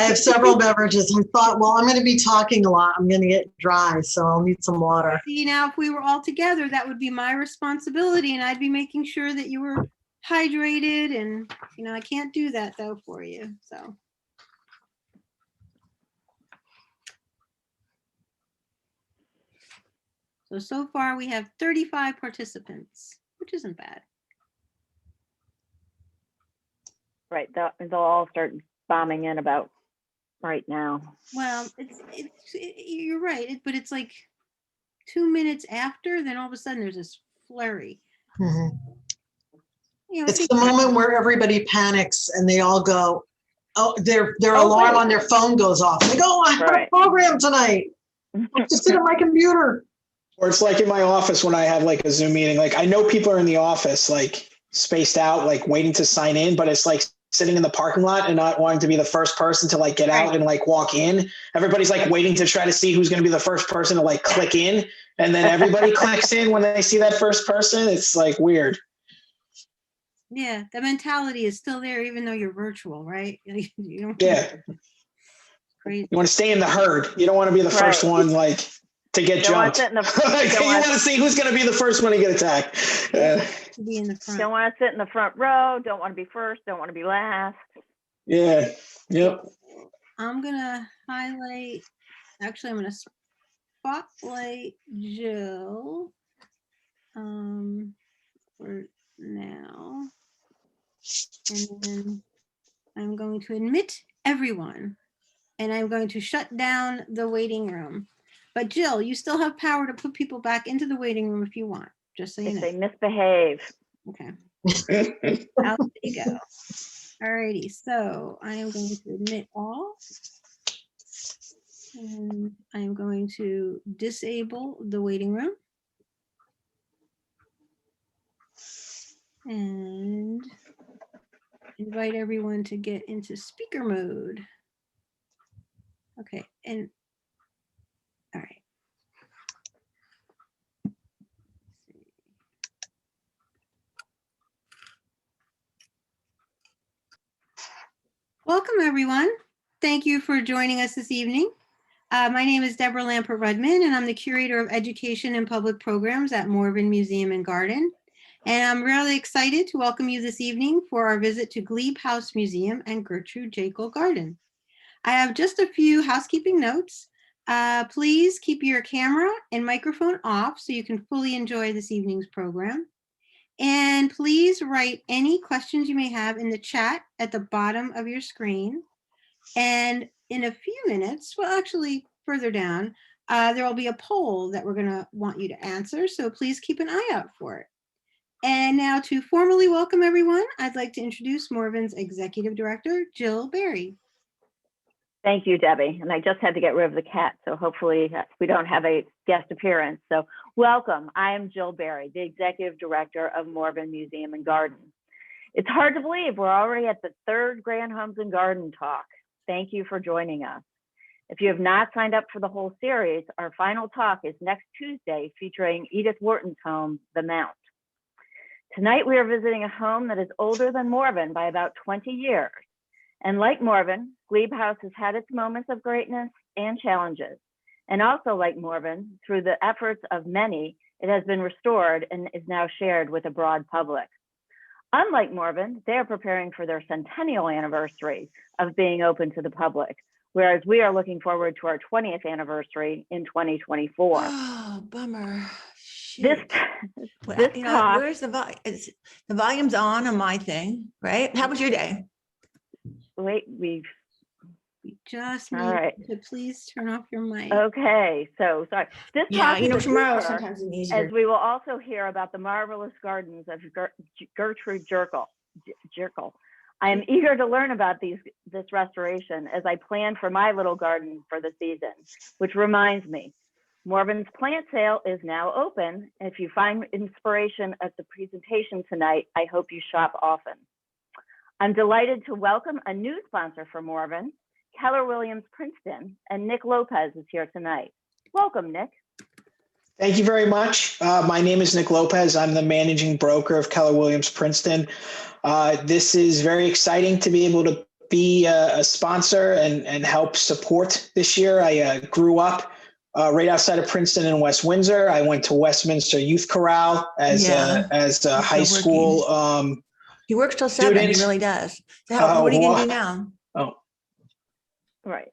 I have several beverages. I thought, well, I'm going to be talking a lot. I'm going to get dry, so I'll need some water. See, now if we were all together, that would be my responsibility, and I'd be making sure that you were hydrated, and I can't do that though for you. So far we have 35 participants, which isn't bad. Right, they'll all start bombing in about right now. Well, you're right, but it's like 2 minutes after, then all of a sudden there's this flurry. Mm-hmm. It's the moment where everybody panics and they all go, oh, their alarm on their phone goes off. They go, oh, I have a program tonight. I have to sit at my computer. Or it's like in my office when I have like a Zoom meeting, like I know people are in the office, like spaced out, like waiting to sign in, but it's like sitting in the parking lot and not wanting to be the first person to like get out and like walk in. Everybody's like waiting to try to see who's going to be the first person to like click in. And then everybody clicks in when they see that first person. It's like weird. Yeah, the mentality is still there, even though you're virtual, right? Yeah. Crazy. You want to stay in the herd. You don't want to be the first one, like, to get jumped. You want to see who's going to be the first one to get attacked. To be in the front. Don't want to sit in the front row. Don't want to be first. Don't want to be last. Yeah. Yep. I'm going to highlight, actually, I'm going to spotlight Jill for now. And then I'm going to admit everyone. And I'm going to shut down the waiting room. But Jill, you still have power to put people back into the waiting room if you want, just so you know. If they misbehave. Okay. Out you go. All righty, so I am going to admit all. And I am going to disable the waiting room. And invite everyone to get into speaker mode. Okay, and all right. Welcome, everyone. Thank you for joining us this evening. My name is Deborah Lampert-Rudman, and I'm the Curator of Education and Public Programs at Morven Museum and Garden. And I'm really excited to welcome you this evening for our visit to Glebe House Museum and Gertrude Jekyll Garden. I have just a few housekeeping notes. Please keep your camera and microphone off so you can fully enjoy this evening's program. And please write any questions you may have in the chat at the bottom of your screen. And in a few minutes, well, actually further down, there will be a poll that we're going to want you to answer. So please keep an eye out for it. And now to formally welcome everyone, I'd like to introduce Morven's Executive Director, Jill Berry. Thank you, Debbie. And I just had to get rid of the cat, so hopefully we don't have a guest appearance. So welcome. I am Jill Berry, the Executive Director of Morven Museum and Garden. It's hard to believe we're already at the third Grand Homes and Garden talk. Thank you for joining us. If you have not signed up for the whole series, our final talk is next Tuesday featuring Edith Wharton's home, The Mount. Tonight we are visiting a home that is older than Morven by about 20 years. And like Morven, Glebe House has had its moments of greatness and challenges. And also like Morven, through the efforts of many, it has been restored and is now shared with a broad public. Unlike Morven, they are preparing for their centennial anniversary of being open to the public, whereas we are looking forward to our 20th anniversary in 2024. Oh, bummer. This talk, where's the volume? The volume's on my thing, right? How was your day? Wait, we just need to please turn off your mic. Okay, so sorry. This talk is tomorrow sometimes it's easier. As we will also hear about the marvelous gardens of Gertrude Jekyll. I am eager to learn about this restoration as I plan for my little garden for the season, which reminds me, Morven's plant sale is now open. If you find inspiration at the presentation tonight, I hope you shop often. I'm delighted to welcome a new sponsor for Morven, Keller Williams Princeton, and Nick Lopez is here tonight. Welcome, Nick. Thank you very much. My name is Nick Lopez. I'm the managing broker of Keller Williams Princeton. This is very exciting to be able to be a sponsor and help support this year. I grew up right outside of Princeton and West Windsor. I went to Westminster Youth Chorale as a high school. He works till 7. student. He really does. So what are you going to do now? Oh, Right.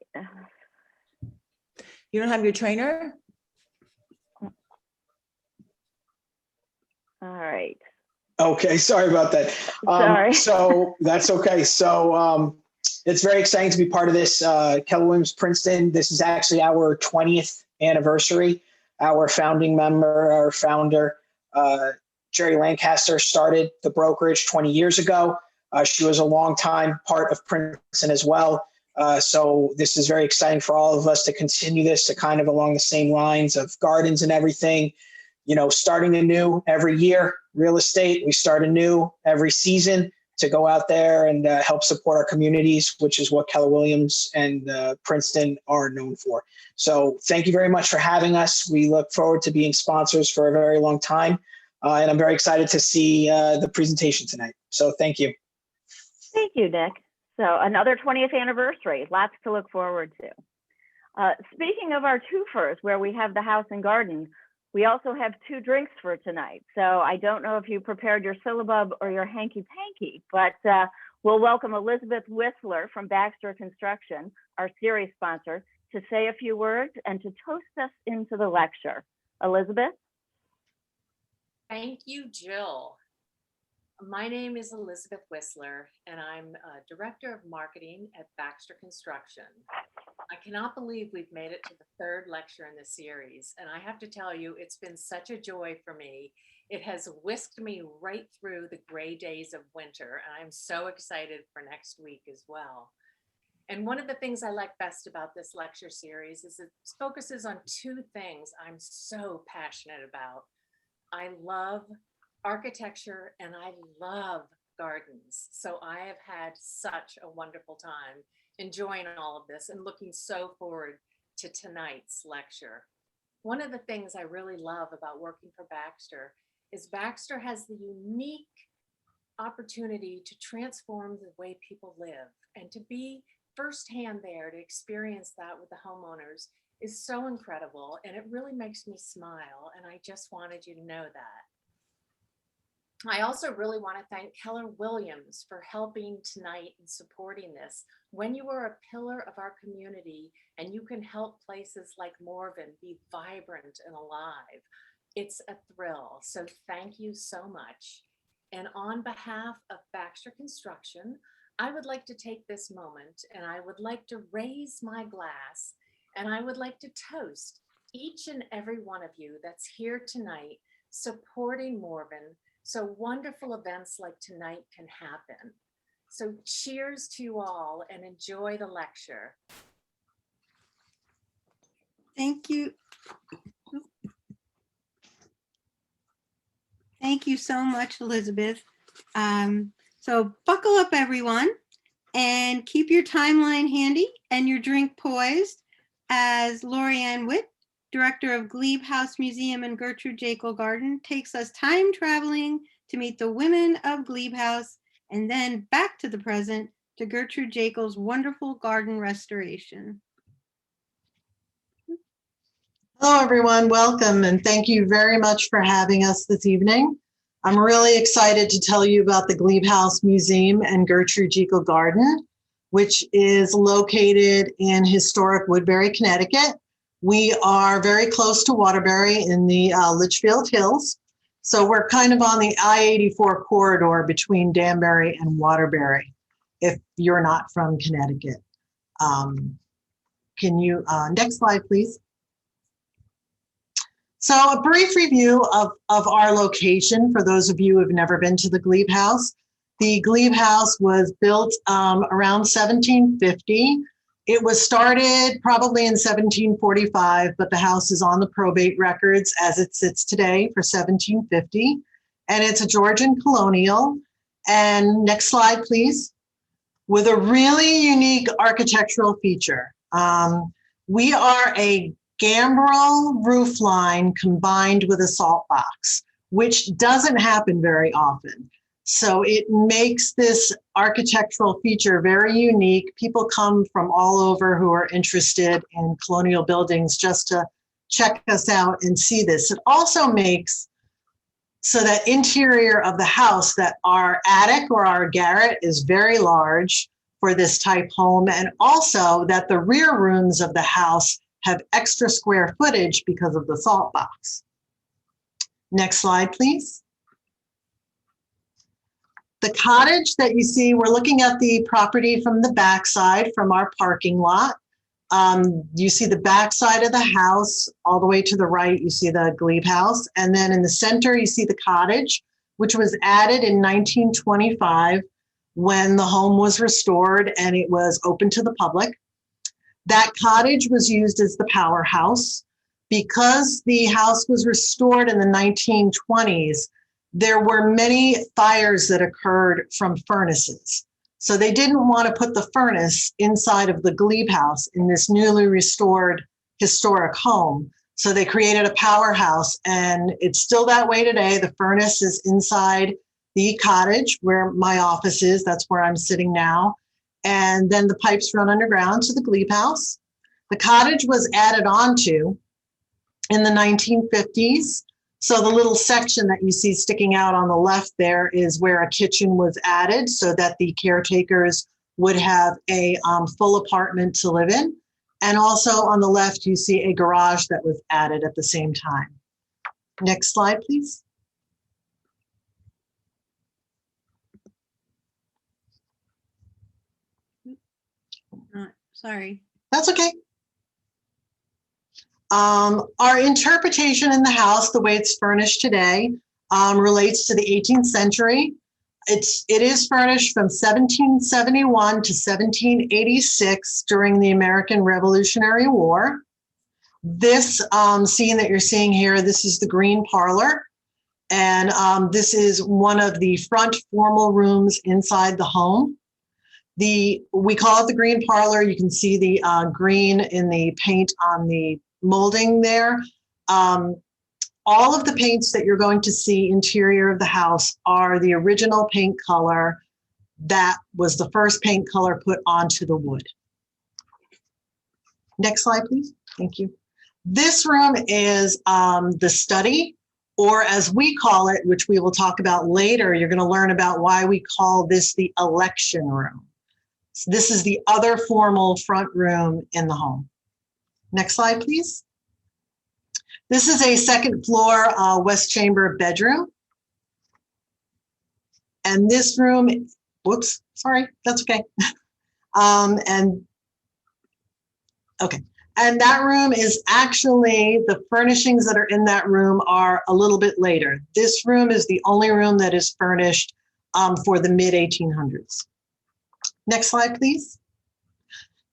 You don't have your trainer? All right. okay. Sorry about that. Sorry. So that's okay. So it's very exciting to be part of this. Keller Williams Princeton. This is actually our 20th anniversary. Our founding member, our founder, Jerry Lancaster, started the brokerage 20 years ago. She was a longtime part of Princeton as well. So this is very exciting for all of us to continue this to kind of along the same lines of gardens and everything, you know, starting anew every year. Real estate, we start anew every season to go out there and help support our communities, which is what Keller Williams and Princeton are known for. So thank you very much for having us. We look forward to being sponsors for a very long time. And I'm very excited to see the presentation tonight. So thank you. Thank you, Nick. So another 20th anniversary, lots to look forward to. Speaking of our twofers, where we have the house and garden, we also have 2 drinks for tonight. So I don't know if you prepared your syllabub or your hanky-panky, but we'll welcome Elizabeth Whistler from Baxter Construction, our series sponsor, to say a few words and to toast us into the lecture. Elizabeth? Thank you, Jill. My name is Elizabeth Whistler, and I'm Director of Marketing at Baxter Construction. I cannot believe we've made it to the 3rd lecture in the series, and I have to tell you, it's been such a joy for me. It has whisked me right through the gray days of winter, and I'm so excited for next week as well. And one of the things I like best about this lecture series is it focuses on 2 things I'm so passionate about. I love architecture and I love gardens. So I have had such a wonderful time enjoying all of this and looking so forward to tonight's lecture. One of the things I really love about working for Baxter is Baxter has the unique opportunity to transform the way people live, and to be firsthand there to experience that with the homeowners is so incredible, and it really makes me smile, and I just wanted you to know that. I also really want to thank Keller Williams for helping tonight and supporting this. When you are a pillar of our community and you can help places like Morven be vibrant and alive, it's a thrill. So thank you so much. And on behalf of Baxter Construction, I would like to take this moment and I would like to raise my glass and I would like to toast each and every one of you that's here tonight supporting Morven, so wonderful events like tonight can happen. So cheers to you all and enjoy the lecture. Thank you. Thank you so much, Elizabeth. So buckle up, everyone, and keep your timeline handy and your drink poised as LoriAnn Witte, Director of Glebe House Museum and Gertrude Jekyll Garden, takes us time traveling to meet the women of Glebe House and then back to the present to Gertrude Jekyll's wonderful garden restoration. Hello, everyone. Welcome, and thank you very much for having us this evening. I'm really excited to tell you about the Glebe House Museum and Gertrude Jekyll Garden, which is located in historic Woodbury, Connecticut. We are very close to Waterbury in the Litchfield Hills. So we're kind of on the I-84 corridor between Danbury and Waterbury, if you're not from Connecticut. Can you, next slide, please. So a brief review of our location for those of you who have never been to the Glebe House. The Glebe House was built around 1750. It was started probably in 1745, but the house is on the probate records as it sits today for 1750. And it's a Georgian colonial. And next slide, please. With a really unique architectural feature. We are a gambrel roof line combined with a salt box, which doesn't happen very often. So it makes this architectural feature very unique. People come from all over who are interested in colonial buildings just to check us out and see this. It also makes so that interior of the house, that our attic or our garret is very large for this type home, and also that the rear rooms of the house have extra square footage because of the salt box. Next slide, please. The cottage that you see, we're looking at the property from the backside, from our parking lot. You see the backside of the house, all the way to the right, you see the Glebe House. And then in the center, you see the cottage, which was added in 1925 when the home was restored and it was open to the public. That cottage was used as the powerhouse. Because the house was restored in the 1920s, there were many fires that occurred from furnaces. So they didn't want to put the furnace inside of the Glebe House in this newly restored historic home. So they created a powerhouse, and it's still that way today. The furnace is inside the cottage where my office is. That's where I'm sitting now. And then the pipes run underground to the Glebe House. The cottage was added onto in the 1950s. So the little section that you see sticking out on the left there is where a kitchen was added so that the caretakers would have a full apartment to live in. And also on the left, you see a garage that was added at the same time. Next slide, please. Sorry. That's okay. Our interpretation in the house, the way it's furnished today, relates to the 18th century. It is furnished from 1771 to 1786 during the American Revolutionary War. This scene that you're seeing here, this is the Green Parlor. And this is one of the front formal rooms inside the home. We call it the Green Parlor. You can see the green in the paint on the molding there. All of the paints that you're going to see interior of the house are the original paint color that was the first paint color put onto the wood. Next slide, please. Thank you. This room is the study, or as we call it, which we will talk about later, you're going to learn about why we call this the election room. So this is the other formal front room in the home. Next slide, please. This is a second floor west chamber bedroom. And this room, whoops, sorry, that's okay. And that room is actually, the furnishings that are in that room are a little bit later. This room is the only room that is furnished for the mid-1800s. Next slide, please.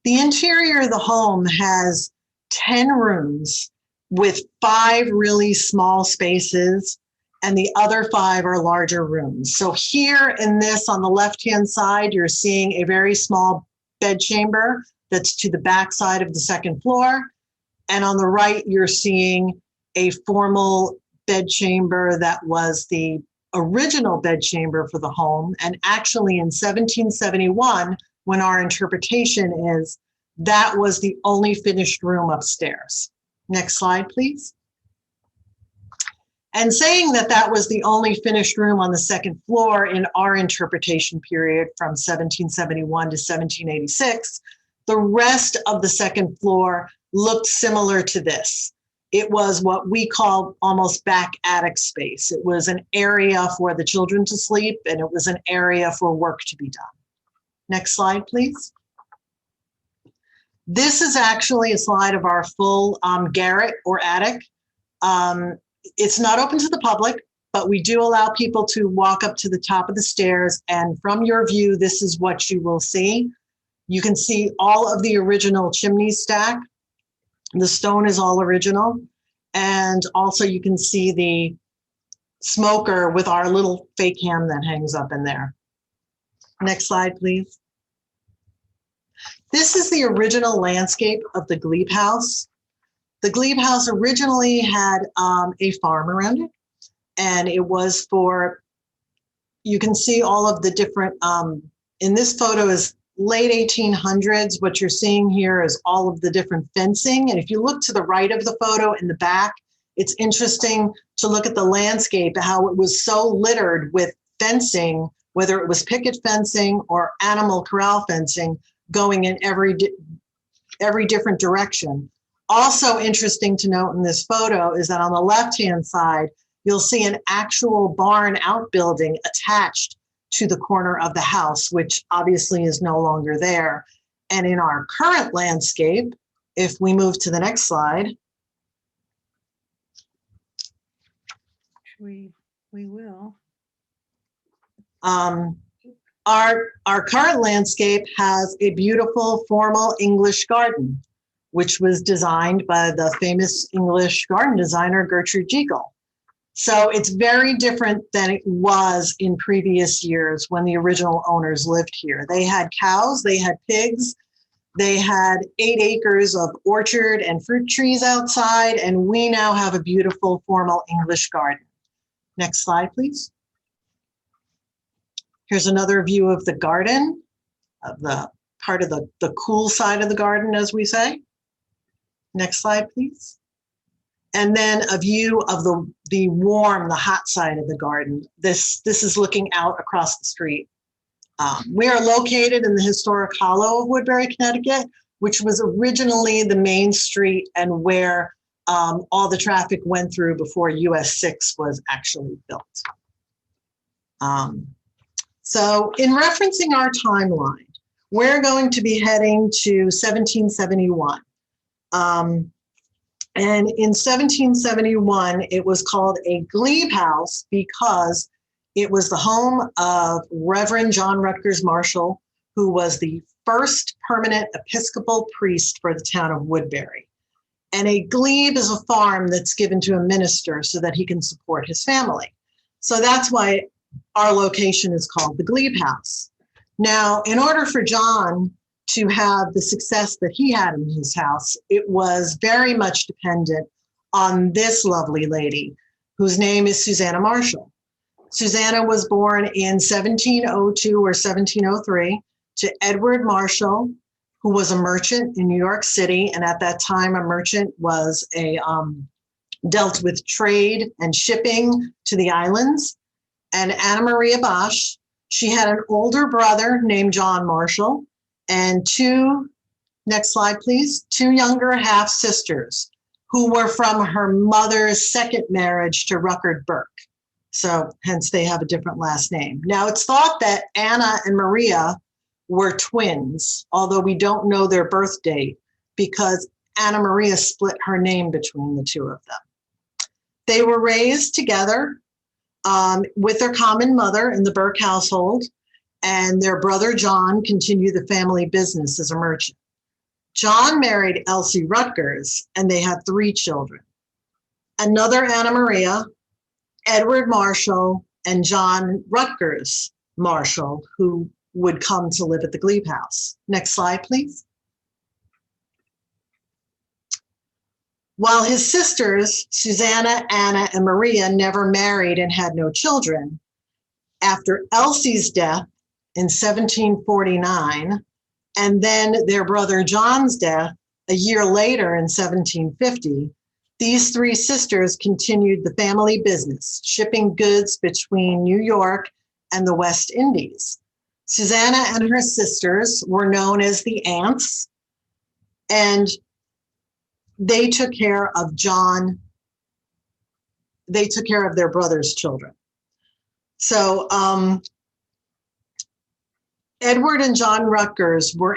The interior of the home has 10 rooms with 5 really small spaces, and the other 5 are larger rooms. So here in this, on the left-hand side, you're seeing a very small bed chamber that's to the back side of the second floor. And on the right, you're seeing a formal bed chamber that was the original bed chamber for the home. And actually in 1771, when our interpretation is, that was the only finished room upstairs. Next slide, please. And saying that that was the only finished room on the second floor in our interpretation period from 1771 to 1786, the rest of the second floor looked similar to this. It was what we call almost back attic space. It was an area for the children to sleep, and it was an area for work to be done. Next slide, please. This is actually a slide of our full garret or attic. It's not open to the public, but we do allow people to walk up to the top of the stairs, and from your view, this is what you will see. You can see all of the original chimney stack. The stone is all original. And also you can see the smoker with our little fake ham that hangs up in there. Next slide, please. This is the original landscape of the Glebe House. The Glebe House originally had a farm around it, and it was for you can see all of the different, in this photo is late 1800s. What you're seeing here is all of the different fencing. And if you look to the right of the photo in the back, it's interesting to look at the landscape, how it was so littered with fencing, whether it was picket fencing or animal corral fencing, going in every different direction. Also interesting to note in this photo is that on the left-hand side, you'll see an actual barn outbuilding attached to the corner of the house, which obviously is no longer there. And in our current landscape, if we move to the next slide. We will. Our current landscape has a beautiful formal English garden, which was designed by the famous English garden designer, Gertrude Jekyll. So it's very different than it was in previous years when the original owners lived here. They had cows, they had pigs, they had 8 acres of orchard and fruit trees outside, and we now have a beautiful formal English garden. Next slide, please. Here's another view of the garden, of the part of the cool side of the garden, as we say. Next slide, please. And then a view of the warm, the hot side of the garden. This is looking out across the street. We are located in the historic hollow of Woodbury, Connecticut, which was originally the main street and where all the traffic went through before US 6 was actually built. So in referencing our timeline, we're going to be heading to 1771. And in 1771, it was called a Glebe House because it was the home of Reverend John Rutgers Marshall, who was the first permanent Episcopal priest for the town of Woodbury. And a glebe is a farm that's given to a minister so that he can support his family. So that's why our location is called the Glebe House. Now, in order for John to have the success that he had in his house, it was very much dependent on this lovely lady, whose name is Susanna Marshall. Susanna was born in 1702 or 1703 to Edward Marshall, who was a merchant in New York City. And at that time, a merchant was dealt with trade and shipping to the islands. And Anna Maria Bosch, she had an older brother named John Marshall, and 2, next slide, please, 2 younger half sisters who were from her mother's second marriage to Ruckert Burke. So hence they have a different last name. Now it's thought that Anna and Maria were twins, although we don't know their birth date because Anna Maria split her name between the 2 of them. They were raised together with their common mother in the Burke household, and their brother John continued the family business as a merchant. John married Elsie Rutgers, and they had 3 children. Another Anna Maria, Edward Marshall, and John Rutgers Marshall, who would come to live at the Glebe House. Next slide, please. While his sisters, Susanna, Anna, and Maria, never married and had no children, after Elsie's death in 1749, and then their brother John's death a year later in 1750, these 3 sisters continued the family business, shipping goods between New York and the West Indies. Susanna and her sisters were known as the aunts, and they took care of John. They took care of their brother's children. So Edward and John Rutgers were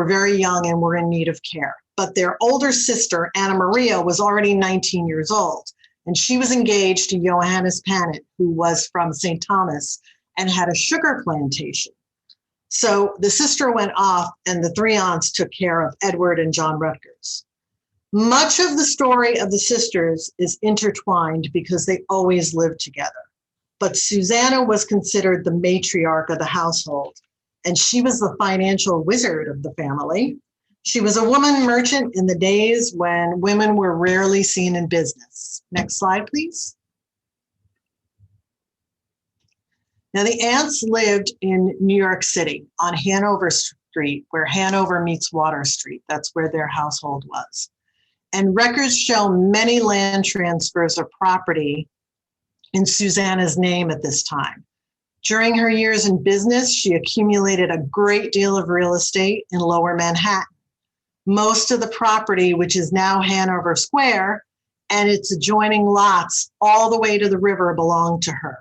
very young and were in need of care. But their older sister, Anna Maria, was already 19 years old, and she was engaged to Johannes Panet, who was from St. Thomas and had a sugar plantation. So the sister went off, and the 3 aunts took care of Edward and John Rutgers. Much of the story of the sisters is intertwined because they always lived together. But Susanna was considered the matriarch of the household, and she was the financial wizard of the family. She was a woman merchant in the days when women were rarely seen in business. Next slide, please. Now, the Aunts lived in New York City on Hanover Street, where Hanover meets Water Street. That's where their household was. And records show many land transfers of property in Susanna's name at this time. During her years in business, she accumulated a great deal of real estate in Lower Manhattan. Most of the property, which is now Hanover Square, and its adjoining lots all the way to the river, belonged to her.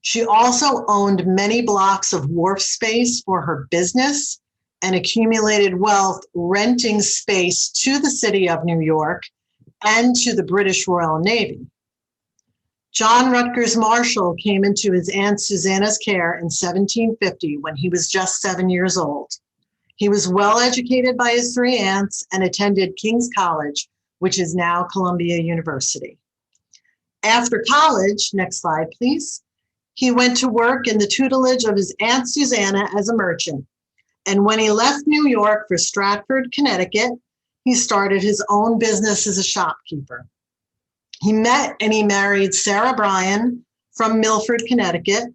She also owned many blocks of wharf space for her business and accumulated wealth renting space to the city of New York and to the British Royal Navy. John Rutgers Marshall came into his Aunt Susanna's care in 1750 when he was just 7 years old. He was well educated by his three aunts and attended King's College, which is now Columbia University. After college, next slide, please, he went to work in the tutelage of his Aunt Susanna as a merchant. And when he left New York for Stratford, Connecticut, he started his own business as a shopkeeper. He met and he married Sarah Bryan from Milford, Connecticut.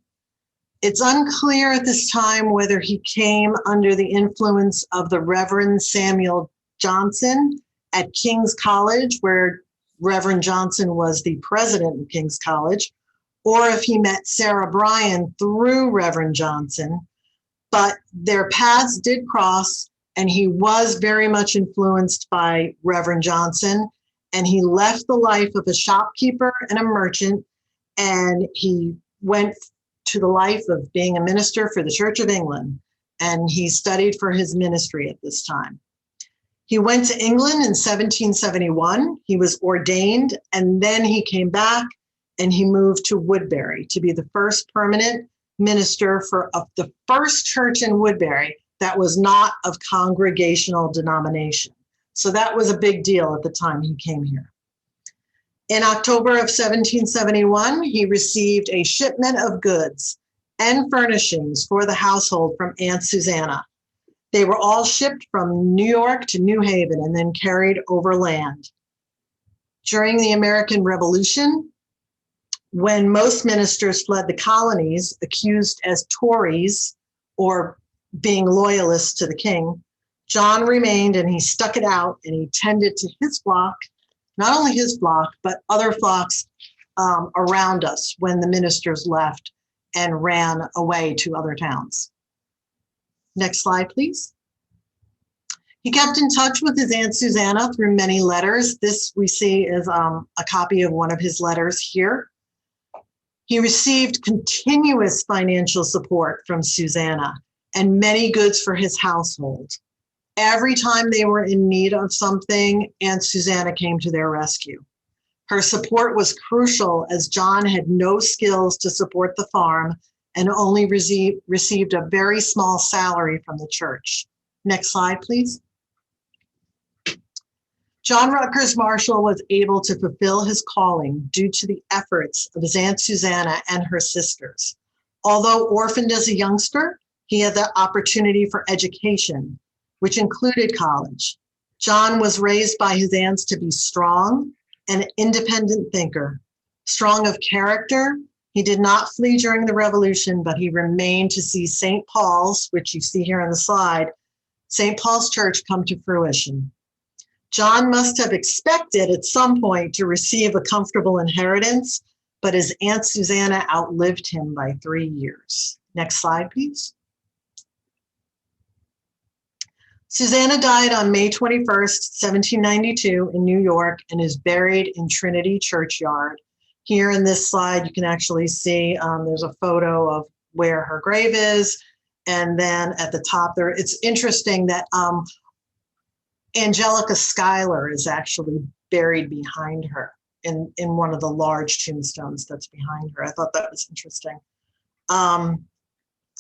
It's unclear at this time whether he came under the influence of the Reverend Samuel Johnson at King's College, where Reverend Johnson was the president of King's College, or if he met Sarah Bryan through Reverend Johnson. But their paths did cross, and he was very much influenced by Reverend Johnson, and he left the life of a shopkeeper and a merchant, and he went to the life of being a minister for the Church of England, and he studied for his ministry at this time. He went to England in 1771. He was ordained, and then he came back and he moved to Woodbury to be the first permanent minister for the first church in Woodbury that was not of congregational denomination. So that was a big deal at the time he came here. In October of 1771, he received a shipment of goods and furnishings for the household from Aunt Susanna. They were all shipped from New York to New Haven and then carried overland. During the American Revolution, when most ministers fled the colonies, accused as Tories or being loyalists to the king, John remained and he stuck it out and he tended to his flock, not only his flock, but other flocks around us when the ministers left and ran away to other towns. Next slide, please. He kept in touch with his Aunt Susanna through many letters. This we see is a copy of one of his letters here. He received continuous financial support from Susanna and many goods for his household. Every time they were in need of something, Aunt Susanna came to their rescue. Her support was crucial as John had no skills to support the farm and only received a very small salary from the church. Next slide, please. John Rutgers Marshall was able to fulfill his calling due to the efforts of his Aunt Susanna and her sisters. Although orphaned as a youngster, he had the opportunity for education, which included college. John was raised by his aunts to be strong and an independent thinker. Strong of character, he did not flee during the Revolution, but he remained to see St. Paul's, which you see here on the slide, St. Paul's Church come to fruition. John must have expected at some point to receive a comfortable inheritance, but his Aunt Susanna outlived him by 3 years. Next slide, please. Susanna died on May 21st, 1792 in New York and is buried in Trinity Churchyard. Here in this slide, you can actually see there's a photo of where her grave is. And then at the top there, it's interesting that Angelica Schuyler is actually buried behind her in one of the large tombstones that's behind her. I thought that was interesting.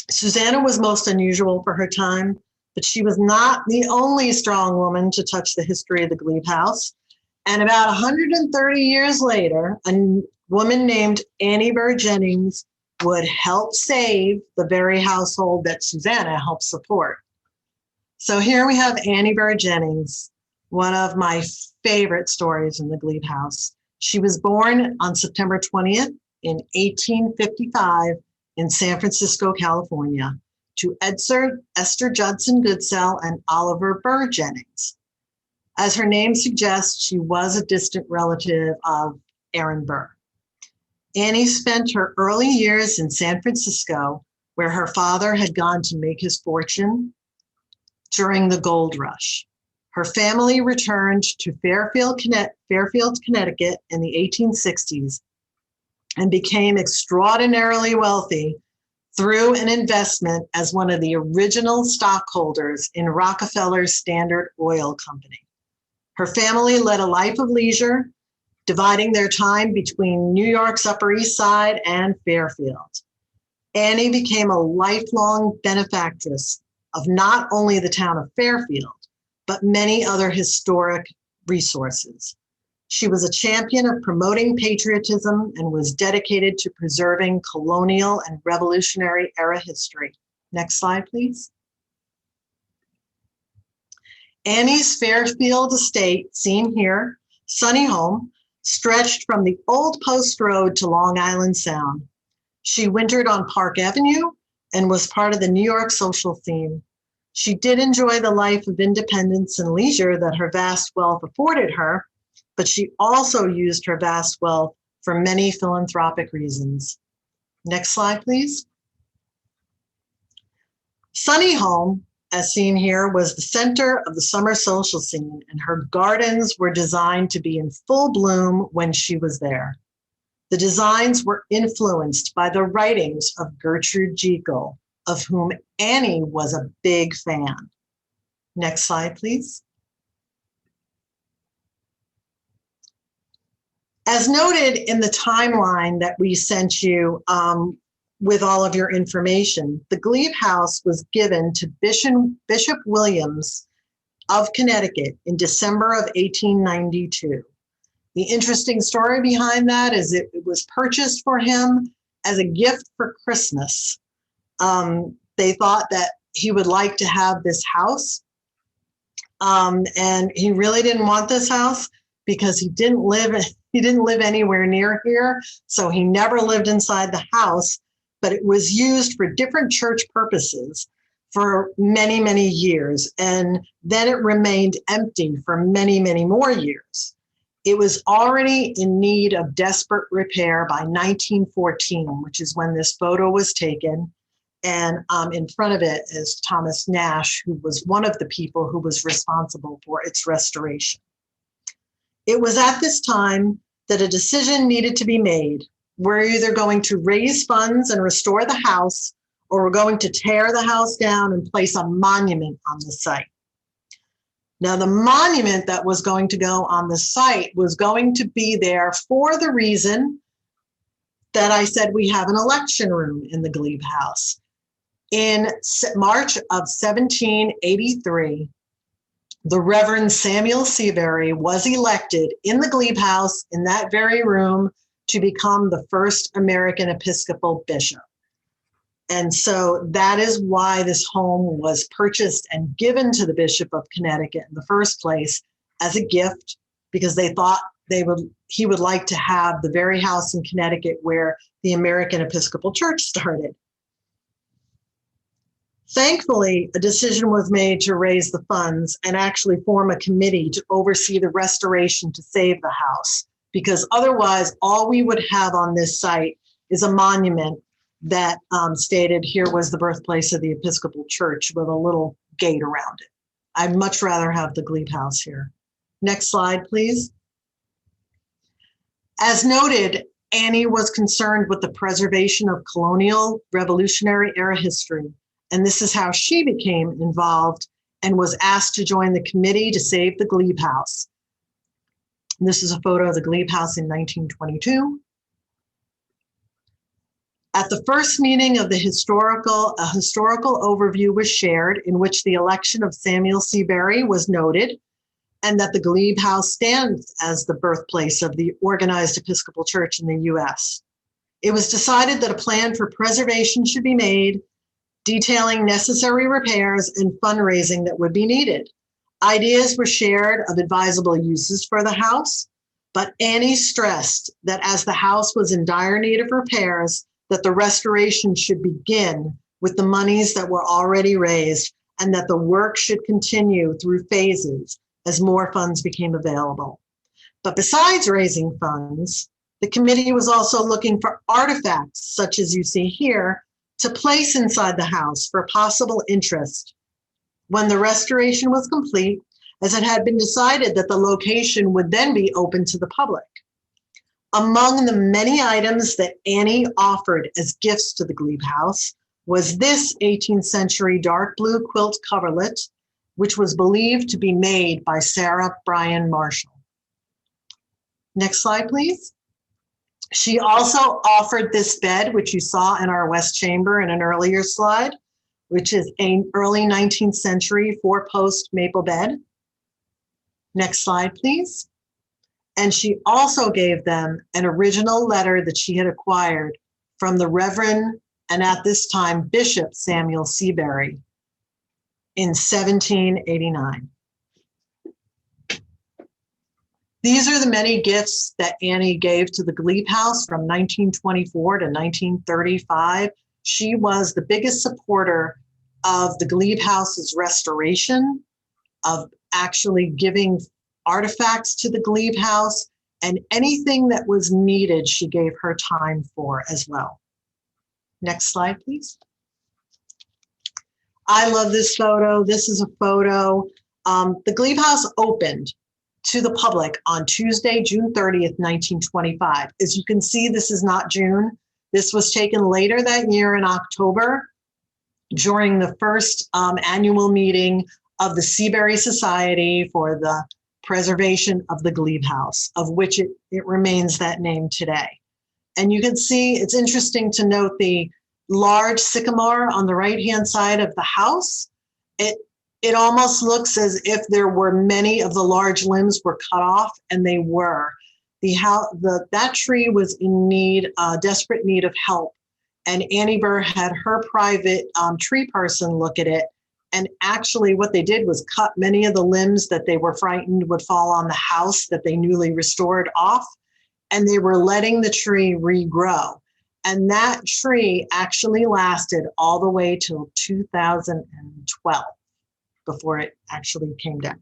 Susanna was most unusual for her time, but she was not the only strong woman to touch the history of the Glebe House. And about 130 years later, a woman named Annie Burr Jennings would help save the very household that Susanna helped support. So here we have Annie Burr Jennings, one of my favorite stories in the Glebe House. She was born on September 20th in 1855 in San Francisco, California, to Esther Judson Goodsell and Oliver Burr Jennings. As her name suggests, she was a distant relative of Aaron Burr. Annie spent her early years in San Francisco, where her father had gone to make his fortune during the gold rush. Her family returned to Fairfield, Connecticut in the 1860s and became extraordinarily wealthy through an investment as one of the original stockholders in Rockefeller's Standard Oil Company. Her family led a life of leisure, dividing their time between New York's Upper East Side and Fairfield. Annie became a lifelong benefactress of not only the town of Fairfield, but many other historic resources. She was a champion of promoting patriotism and was dedicated to preserving colonial and Revolutionary era history. Next slide, please. Annie's Fairfield estate, seen here, sunny home, stretched from the Old Post Road to Long Island Sound. She wintered on Park Avenue and was part of the New York social scene. She did enjoy the life of independence and leisure that her vast wealth afforded her, but she also used her vast wealth for many philanthropic reasons. Next slide, please. Sunny Home, as seen here, was the center of the summer social scene, and her gardens were designed to be in full bloom when she was there. The designs were influenced by the writings of Gertrude Jekyll, of whom Annie was a big fan. Next slide, please. As noted in the timeline that we sent you with all of your information, the Glebe House was given to Bishop Williams of Connecticut in December of 1892. The interesting story behind that is it was purchased for him as a gift for Christmas. They thought that he would like to have this house, and he really didn't want this house because he didn't live anywhere near here, so he never lived inside the house, but it was used for different church purposes for many, many years, and then it remained empty for many, many more years. It was already in need of desperate repair by 1914, which is when this photo was taken. And in front of it is Thomas Nash, who was one of the people who was responsible for its restoration. It was at this time that a decision needed to be made. We're either going to raise funds and restore the house, or we're going to tear the house down and place a monument on the site. Now, the monument that was going to go on the site was going to be there for the reason that I said we have an election room in the Glebe House. In March of 1783, the Reverend Samuel Seabury was elected in the Glebe House in that very room to become the first American Episcopal bishop. And so that is why this home was purchased and given to the Bishop of Connecticut in the first place as a gift, because they thought he would like to have the very house in Connecticut where the American Episcopal Church started. Thankfully, a decision was made to raise the funds and actually form a committee to oversee the restoration to save the house, because otherwise all we would have on this site is a monument that stated here was the birthplace of the Episcopal Church with a little gate around it. I'd much rather have the Glebe House here. Next slide, please. As noted, Annie was concerned with the preservation of colonial Revolutionary era history, and this is how she became involved and was asked to join the committee to save the Glebe House. This is a photo of the Glebe House in 1922. At the first meeting of the a historical overview was shared in which the election of Samuel Seabury was noted, and that the Glebe House stands as the birthplace of the organized Episcopal Church in the U.S. It was decided that a plan for preservation should be made, detailing necessary repairs and fundraising that would be needed. Ideas were shared of advisable uses for the house, but Annie stressed that as the house was in dire need of repairs, that the restoration should begin with the monies that were already raised and that the work should continue through phases as more funds became available. But besides raising funds, the committee was also looking for artifacts, such as you see here, to place inside the house for possible interest. When the restoration was complete, as it had been decided that the location would then be open to the public. Among the many items that Annie offered as gifts to the Glebe House was this 18th century dark blue quilt coverlet, which was believed to be made by Sarah Bryan Marshall. Next slide, please. She also offered this bed, which you saw in our west chamber in an earlier slide, which is an early 19th century 4-post maple bed. Next slide, please. And she also gave them an original letter that she had acquired from the Reverend, and at this time, Bishop Samuel Seabury in 1789. These are the many gifts that Annie gave to the Glebe House from 1924 to 1935. She was the biggest supporter of the Glebe House's restoration, of actually giving artifacts to the Glebe House, and anything that was needed, she gave her time for as well. Next slide, please. I love this photo. This is a photo. The Glebe House opened to the public on Tuesday, June 30th, 1925. As you can see, this is not June. This was taken later that year in October during the first annual meeting of the Seabury Society for the Preservation of the Glebe House, of which it remains that name today. And you can see, it's interesting to note the large sycamore on the right-hand side of the house. It almost looks as if there were many of the large limbs were cut off, and they were. That tree was in need, desperate need of help. And Annie Burr had her private tree person look at it. And actually what they did was cut many of the limbs that they were frightened would fall on the house that they newly restored off. And they were letting the tree regrow. And that tree actually lasted all the way till 2012 before it actually came down.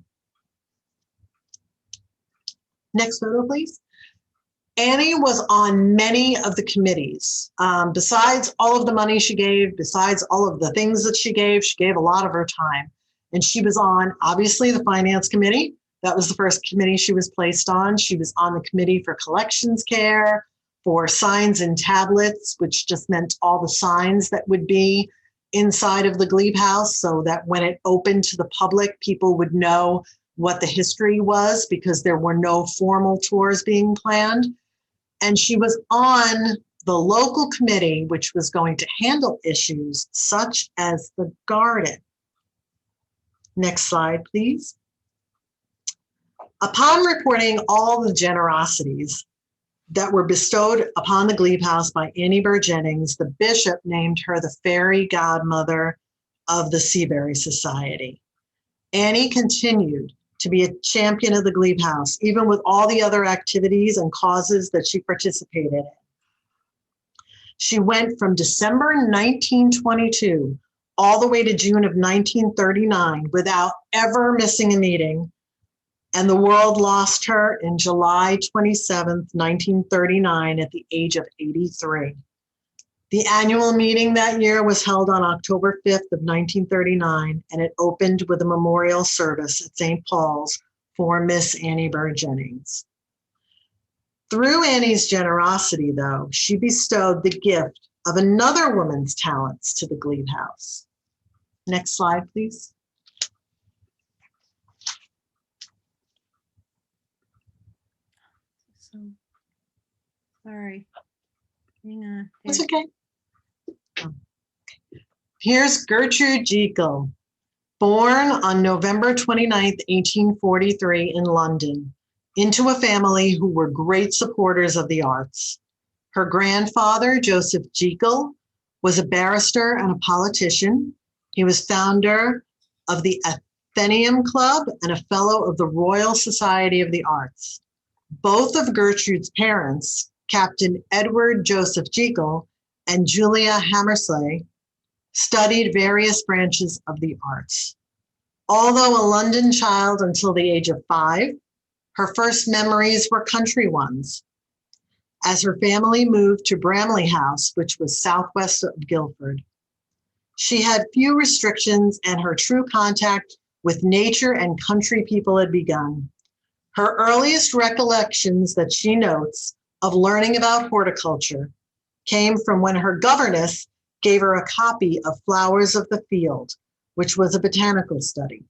Next photo, please. Annie was on many of the committees. Besides all of the money she gave, besides all of the things that she gave a lot of her time. And she was on, obviously, the Finance Committee. That was the first committee she was placed on. She was on the Committee for Collections Care, for Signs and Tablets, which just meant all the signs that would be inside of the Glebe House, so that when it opened to the public, people would know what the history was, because there were no formal tours being planned. And she was on the local committee, which was going to handle issues such as the garden. Next slide, please. Upon reporting all the generosities that were bestowed upon the Glebe House by Annie Burr Jennings, the bishop named her the fairy godmother of the Seabury Society. Annie continued to be a champion of the Glebe House, even with all the other activities and causes that she participated in. She went from December 1922 all the way to June of 1939 without ever missing a meeting. And the world lost her in July 27th, 1939 at the age of 83. The annual meeting that year was held on October 5th of 1939, and it opened with a memorial service at St. Paul's for Miss Annie Burr Jennings. Through Annie's generosity, though, she bestowed the gift of another woman's talents to the Glebe House. Next slide, please. So, sorry. Hang on. That's okay. Here's Gertrude Jekyll, born on November 29th, 1843 in London, into a family who were great supporters of the arts. Her grandfather, Joseph Jekyll, was a barrister and a politician. He was founder of the Athenaeum Club and a fellow of the Royal Society of the Arts. Both of Gertrude's parents, Captain Edward Joseph Jekyll and Julia Hammersley studied various branches of the arts. Although a London child until the age of 5, her first memories were country ones. As her family moved to Bramley House, which was southwest of Guildford, she had few restrictions and her true contact with nature and country people had begun. Her earliest recollections that she notes of learning about horticulture came from when her governess gave her a copy of Flowers of the Field, which was a botanical study.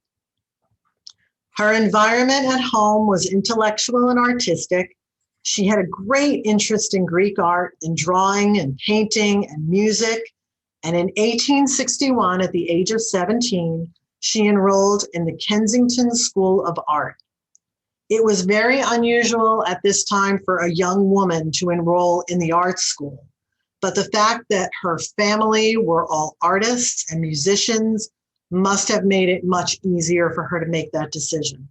Her environment at home was intellectual and artistic. She had a great interest in Greek art and drawing and painting and music. And in 1861, at the age of 17, she enrolled in the Kensington School of Art. It was very unusual at this time for a young woman to enroll in the art school. But the fact that her family were all artists and musicians must have made it much easier for her to make that decision.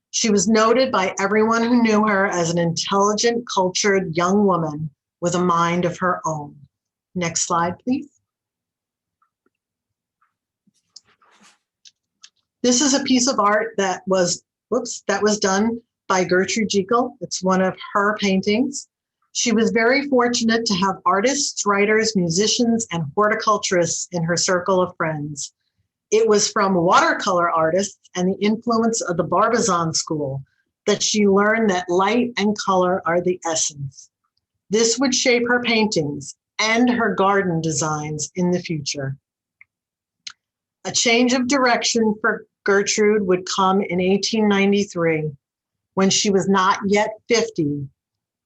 She was noted by everyone who knew her as an intelligent, cultured young woman with a mind of her own. Next slide, please. This is a piece of art that was done by Gertrude Jekyll. It's one of her paintings. She was very fortunate to have artists, writers, musicians, and horticulturists in her circle of friends. It was from watercolor artists and the influence of the Barbizon school that she learned that light and color are the essence. This would shape her paintings and her garden designs in the future. A change of direction for Gertrude would come in 1893 when she was not yet 50,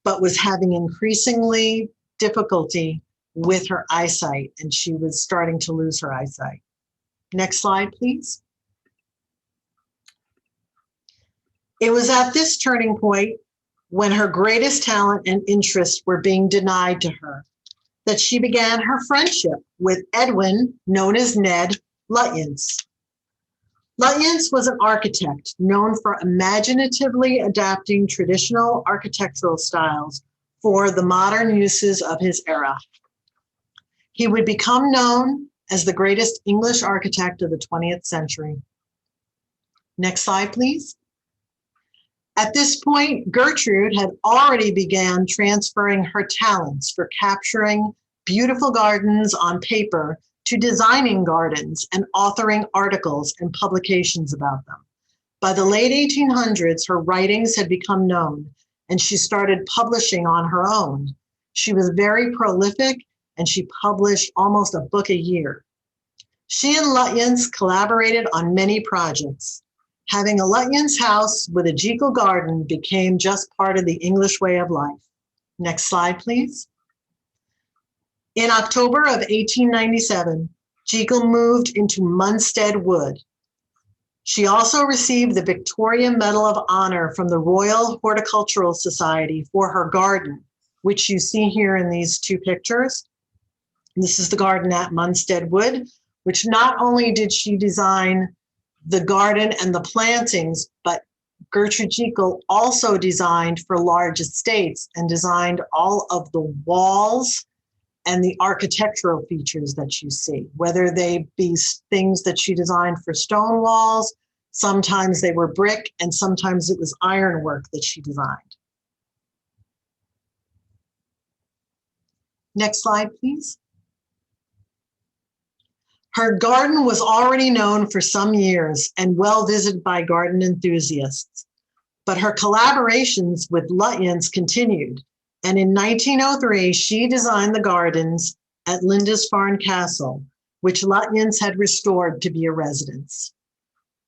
but was having increasingly difficulty with her eyesight, and she was starting to lose her eyesight. Next slide, please. It was at this turning point, when her greatest talent and interest were being denied to her, that she began her friendship with Edwin, known as Ned, Lutyens. Lutyens was an architect known for imaginatively adapting traditional architectural styles for the modern uses of his era. He would become known as the greatest English architect of the 20th century. Next slide, please. At this point, Gertrude had already began transferring her talents for capturing beautiful gardens on paper to designing gardens and authoring articles and publications about them. By the late 1800s, her writings had become known, and she started publishing on her own. She was very prolific, and she published almost a book a year. She and Lutyens collaborated on many projects. Having a Lutyens house with a Jekyll garden became just part of the English way of life. Next slide, please. In October of 1897, Jekyll moved into Munstead Wood. She also received the Victoria Medal of Honor from the Royal Horticultural Society for her garden, which you see here in these two pictures. This is the garden at Munstead Wood, which not only did she design the garden and the plantings, but Gertrude Jekyll also designed for large estates and designed all of the walls and the architectural features that you see, whether they be things that she designed for stone walls, sometimes they were brick, and sometimes it was ironwork that she designed. Next slide, please. Her garden was already known for some years and well visited by garden enthusiasts, but her collaborations with Lutyens continued. And in 1903, she designed the gardens at Lindisfarne Castle, which Lutyens had restored to be a residence.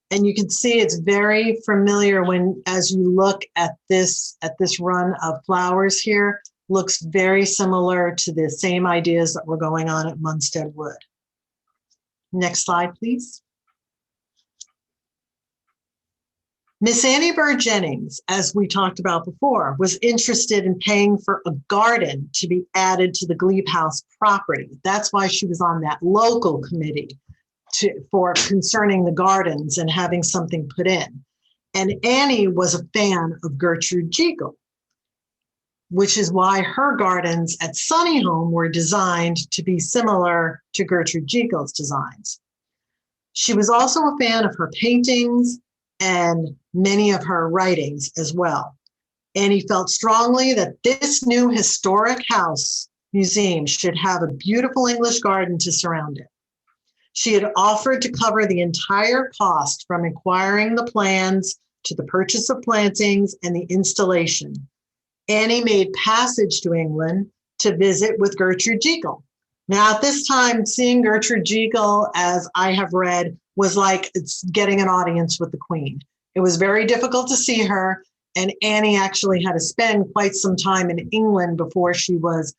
And you can see it's very familiar as you look at this run of flowers here, looks very similar to the same ideas that were going on at Munstead Wood. Next slide, please. Miss Annie Bird Jennings, as we talked about before, was interested in paying for a garden to be added to the Glebe House property. That's why she was on that local committee for concerning the gardens and having something put in. And Annie was a fan of Gertrude Jekyll. which is why her gardens at Sunny Home were designed to be similar to Gertrude Jekyll's designs. She was also a fan of her paintings and many of her writings as well. Annie felt strongly that this new historic house museum should have a beautiful English garden to surround it. She had offered to cover the entire cost from acquiring the plans to the purchase of plantings and the installation. Annie made passage to England to visit with Gertrude Jekyll. Now, at this time, seeing Gertrude Jekyll, as I have read, was like it's getting an audience with the Queen. It was very difficult to see her, and Annie actually had to spend quite some time in England before she was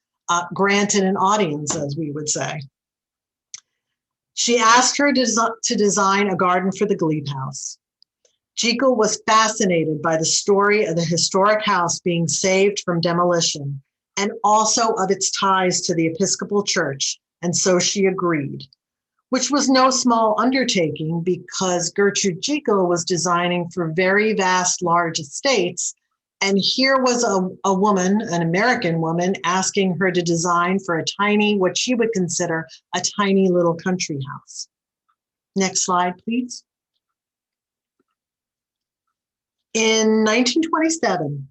granted an audience, as we would say. She asked her to design a garden for the Glebe House. Jekyll was fascinated by the story of the historic house being saved from demolition and also of its ties to the Episcopal Church, and so she agreed, which was no small undertaking because Gertrude Jekyll was designing for very vast, large estates, and here was a woman, an American woman, asking her to design for a tiny, what she would consider a tiny little country house. Next slide, please. In 1927,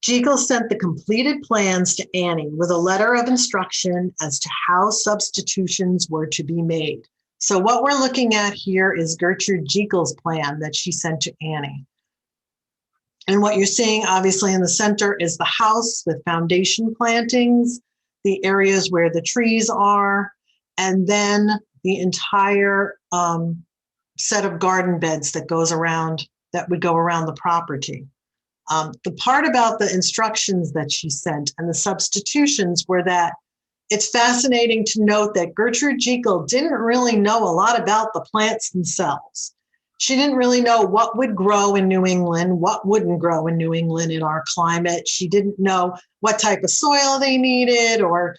Jekyll sent the completed plans to Annie with a letter of instruction as to how substitutions were to be made. So what we're looking at here is Gertrude Jekyll's plan that she sent to Annie. And what you're seeing obviously in the center is the house with foundation plantings, the areas where the trees are, and then the entire set of garden beds that goes around, that would go around the property. The part about the instructions that she sent and the substitutions were that it's fascinating to note that Gertrude Jekyll didn't really know a lot about the plants themselves. She didn't really know what would grow in New England, what wouldn't grow in New England in our climate. She didn't know what type of soil they needed or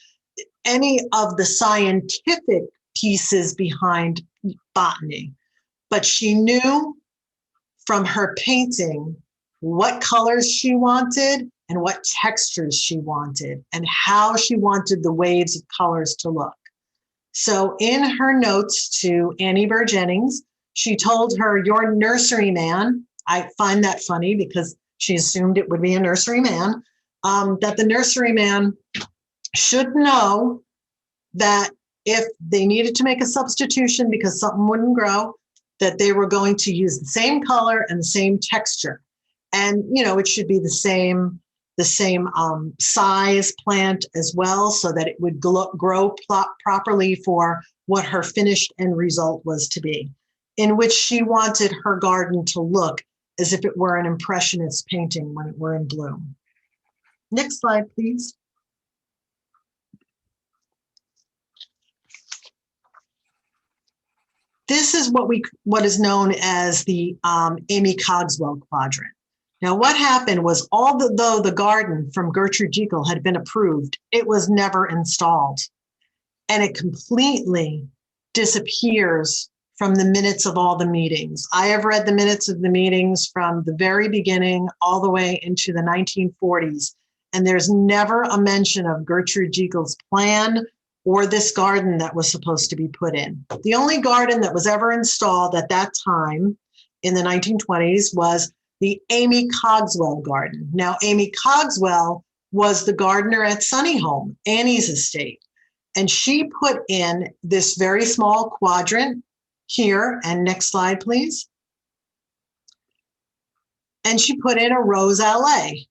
any of the scientific pieces behind botany. But she knew from her painting what colors she wanted and what textures she wanted and how she wanted the waves of colors to look. So in her notes to Annie Burr Jennings, she told her, your nursery man, I find that funny because she assumed it would be a nursery man, that the nursery man should know that if they needed to make a substitution because something wouldn't grow, that they were going to use the same color and the same texture. And, you know, it should be the same size plant as well, so that it would grow properly for what her finished end result was to be, in which she wanted her garden to look as if it were an impressionist painting when it were in bloom. Next slide, please. This is what is known as the Amy Cogswell Quadrant. Now, what happened was, although the garden from Gertrude Jekyll had been approved, it was never installed. And it completely disappears from the minutes of all the meetings. I have read the minutes of the meetings from the very beginning all the way into the 1940s, and there's never a mention of Gertrude Jekyll's plan or this garden that was supposed to be put in. The only garden that was ever installed at that time in the 1920s was the Amy Cogswell Garden. Now, Amy Cogswell was the gardener at Sunny Home, Annie's estate, and she put in this very small quadrant here, and next slide, please. And she put in a rose allée.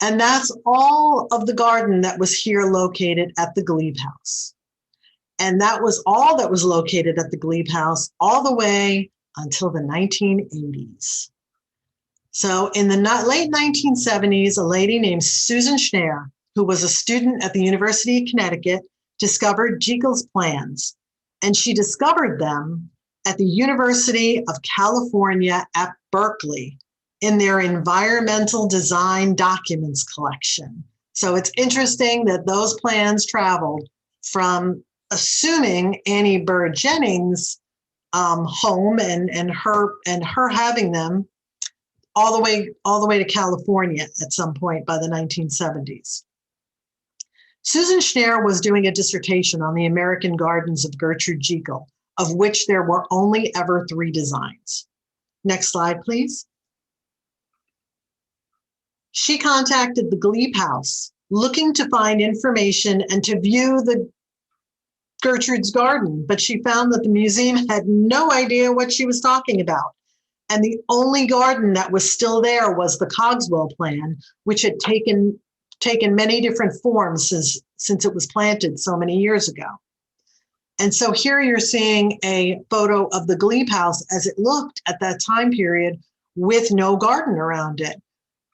And that's all of the garden that was here located at the Glebe House. And that was all that was located at the Glebe House all the way until the 1980s. So in the late 1970s, a lady named Susan Schneer, who was a student at the University of Connecticut, discovered Jekyll's plans. And she discovered them at the University of California at Berkeley in their environmental design documents collection. So it's interesting that those plans traveled from, assuming Annie Burr Jennings' home and her having them, all the way to California at some point by the 1970s. Susan Schneer was doing a dissertation on the American gardens of Gertrude Jekyll, of which there were only ever 3 designs. Next slide, please. She contacted the Glebe House looking to find information and to view the Gertrude's garden, but she found that the museum had no idea what she was talking about. And the only garden that was still there was the Cogswell plan, which had taken many different forms since it was planted so many years ago. And so here you're seeing a photo of the Glebe House as it looked at that time period with no garden around it.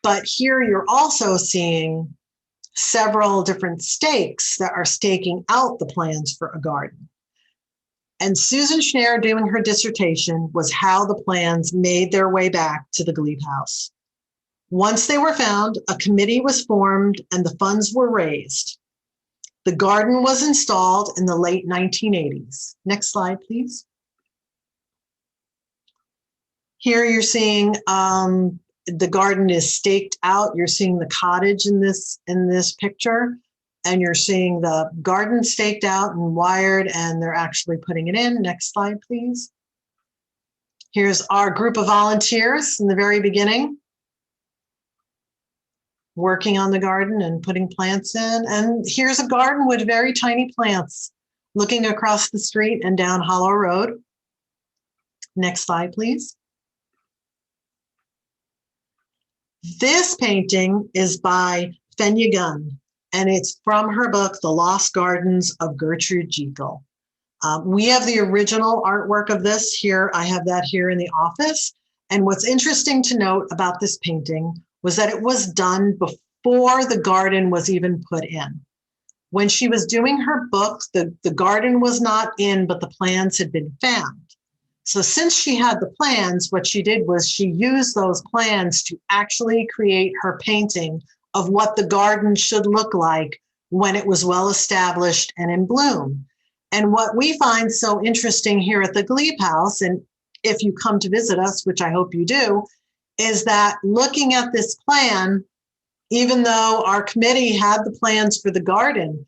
But here you're also seeing several different stakes that are staking out the plans for a garden. And Susan Schneer, doing her dissertation, was how the plans made their way back to the Glebe House. Once they were found, a committee was formed and the funds were raised. The garden was installed in the late 1980s. Next slide, please. Here you're seeing the garden is staked out. You're seeing the cottage in this picture, and you're seeing the garden staked out and wired, and they're actually putting it in. Next slide, please. Here's our group of volunteers in the very beginning, working on the garden and putting plants in. And here's a garden with very tiny plants looking across the street and down Hollow Road. Next slide, please. This painting is by Fenya Gunn, and it's from her book, The Lost Gardens of Gertrude Jekyll. We have the original artwork of this here. I have that here in the office. And what's interesting to note about this painting was that it was done before the garden was even put in. When she was doing her book, the garden was not in, but the plans had been found. So since she had the plans, what she did was she used those plans to actually create her painting of what the garden should look like when it was well established and in bloom. And what we find so interesting here at the Glebe House, and if you come to visit us, which I hope you do, is that looking at this plan, even though our committee had the plans for the garden,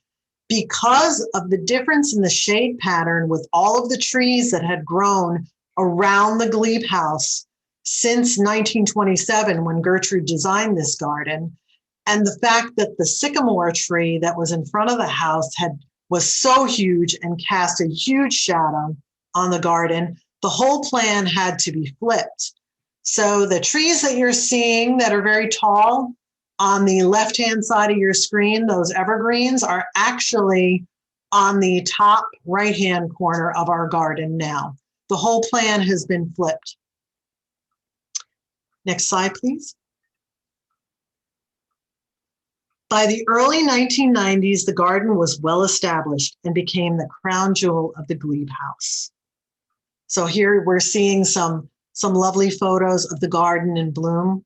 because of the difference in the shade pattern with all of the trees that had grown around the Glebe House since 1927, when Gertrude designed this garden, and the fact that the sycamore tree that was in front of the house was so huge and cast a huge shadow on the garden, the whole plan had to be flipped. So the trees that you're seeing that are very tall on the left-hand side of your screen, those evergreens, are actually on the top right-hand corner of our garden now. The whole plan has been flipped. Next slide, please. By the early 1990s, the garden was well established and became the crown jewel of the Glebe House. So here we're seeing some lovely photos of the garden in bloom.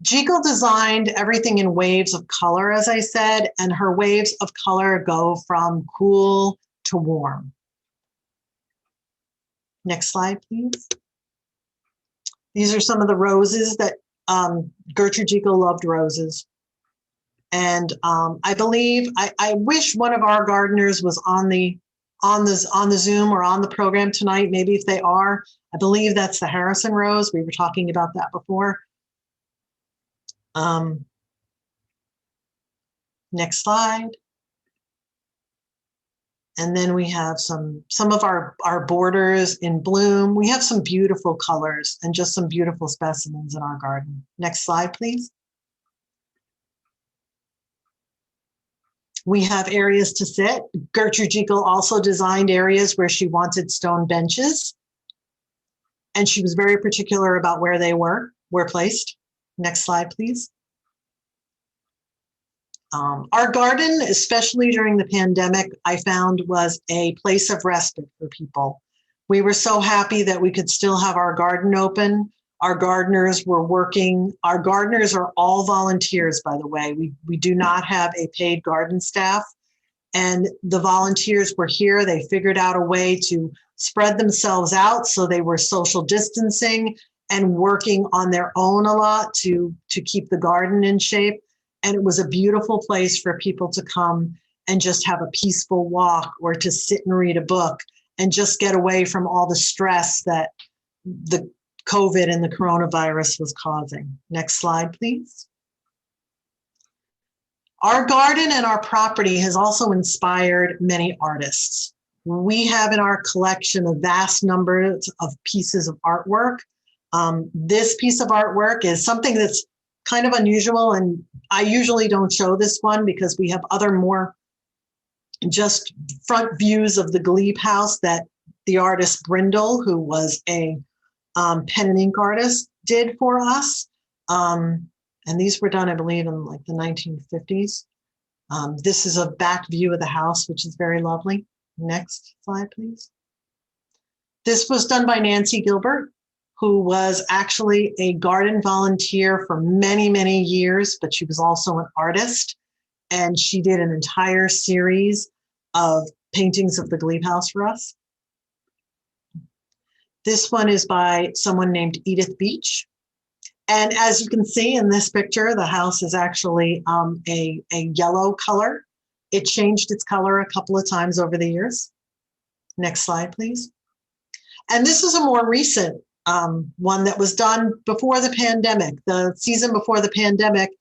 Jekyll designed everything in waves of color, as I said, and her waves of color go from cool to warm. Next slide, please. These are some of the roses that Gertrude Jekyll loved roses. And I believe, I wish one of our gardeners was on the Zoom or on the program tonight. Maybe if they are, I believe that's the Harrison rose. We were talking about that before. Next slide. And then we have some of our borders in bloom. We have some beautiful colors and just some beautiful specimens in our garden. Next slide, please. We have areas to sit. Gertrude Jekyll also designed areas where she wanted stone benches. And she was very particular about where they were placed. Next slide, please. Our garden, especially during the pandemic, I found was a place of respite for people. We were so happy that we could still have our garden open. Our gardeners were working. Our gardeners are all volunteers, by the way. We do not have a paid garden staff. And the volunteers were here. They figured out a way to spread themselves out, so they were social distancing and working on their own a lot to keep the garden in shape. And it was a beautiful place for people to come and just have a peaceful walk or to sit and read a book and just get away from all the stress that the COVID and the coronavirus was causing. Next slide, please. Our garden and our property has also inspired many artists. We have in our collection a vast number of pieces of artwork. This piece of artwork is something that's kind of unusual, and I usually don't show this one because we have other more just front views of the Glebe House that the artist Brindle, who was a pen and ink artist, did for us. And these were done, I believe, in like the 1950s. This is a back view of the house, which is very lovely. Next slide, please. This was done by Nancy Gilbert, who was actually a garden volunteer for many, many years, but she was also an artist. And she did an entire series of paintings of the Glebe House for us. This one is by someone named Edith Beach. And as you can see in this picture, the house is actually a yellow color. It changed its color a couple of times over the years. Next slide, please. And this is a more recent one that was done before the pandemic. The season before the pandemic,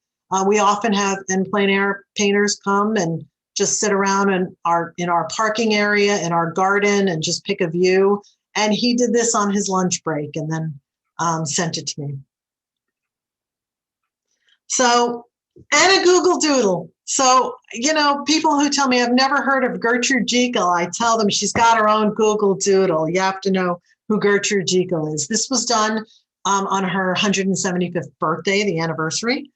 we often have en plein air painters come and just sit around in our parking area, in our garden, and just pick a view. And he did this on his lunch break and then sent it to me. So, and a Google Doodle. So, you know, people who tell me I've never heard of Gertrude Jekyll, I tell them she's got her own Google Doodle. You have to know who Gertrude Jekyll is. This was done on her 175th birthday, the anniversary.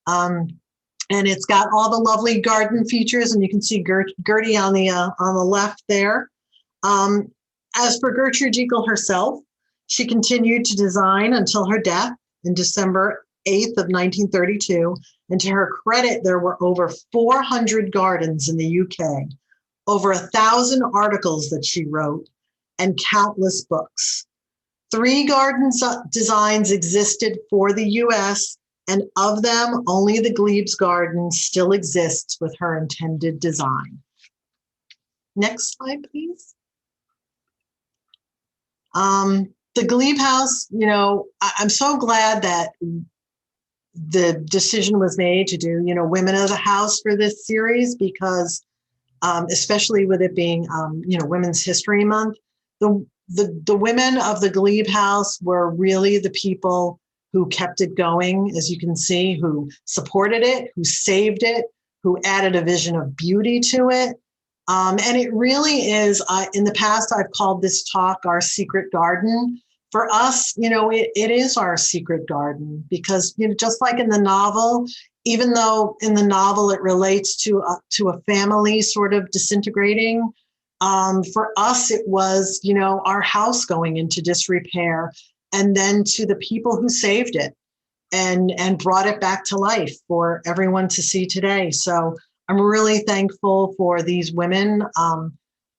And it's got all the lovely garden features, and you can see Gertie on the left there. As for Gertrude Jekyll herself, she continued to design until her death in December 8th of 1932. And to her credit, there were over 400 gardens in the UK, over 1,000 articles that she wrote, and countless books. 3 garden designs existed for the US, and of them, only the Glebe's garden still exists with her intended design. Next slide, please. The Glebe House, you know, I'm so glad that the decision was made to do, you know, Women of the House for this series, because especially with it being, you know, Women's History Month, the women of the Glebe House were really the people who kept it going, as you can see, who supported it, who saved it, who added a vision of beauty to it. And it really is, in the past, I've called this talk Our Secret Garden. For us, you know, it is our secret garden, because, you know, just like in the novel, even though in the novel it relates to a family sort of disintegrating, for us it was, you know, our house going into disrepair, and then to the people who saved it and brought it back to life for everyone to see today. So I'm really thankful for these women.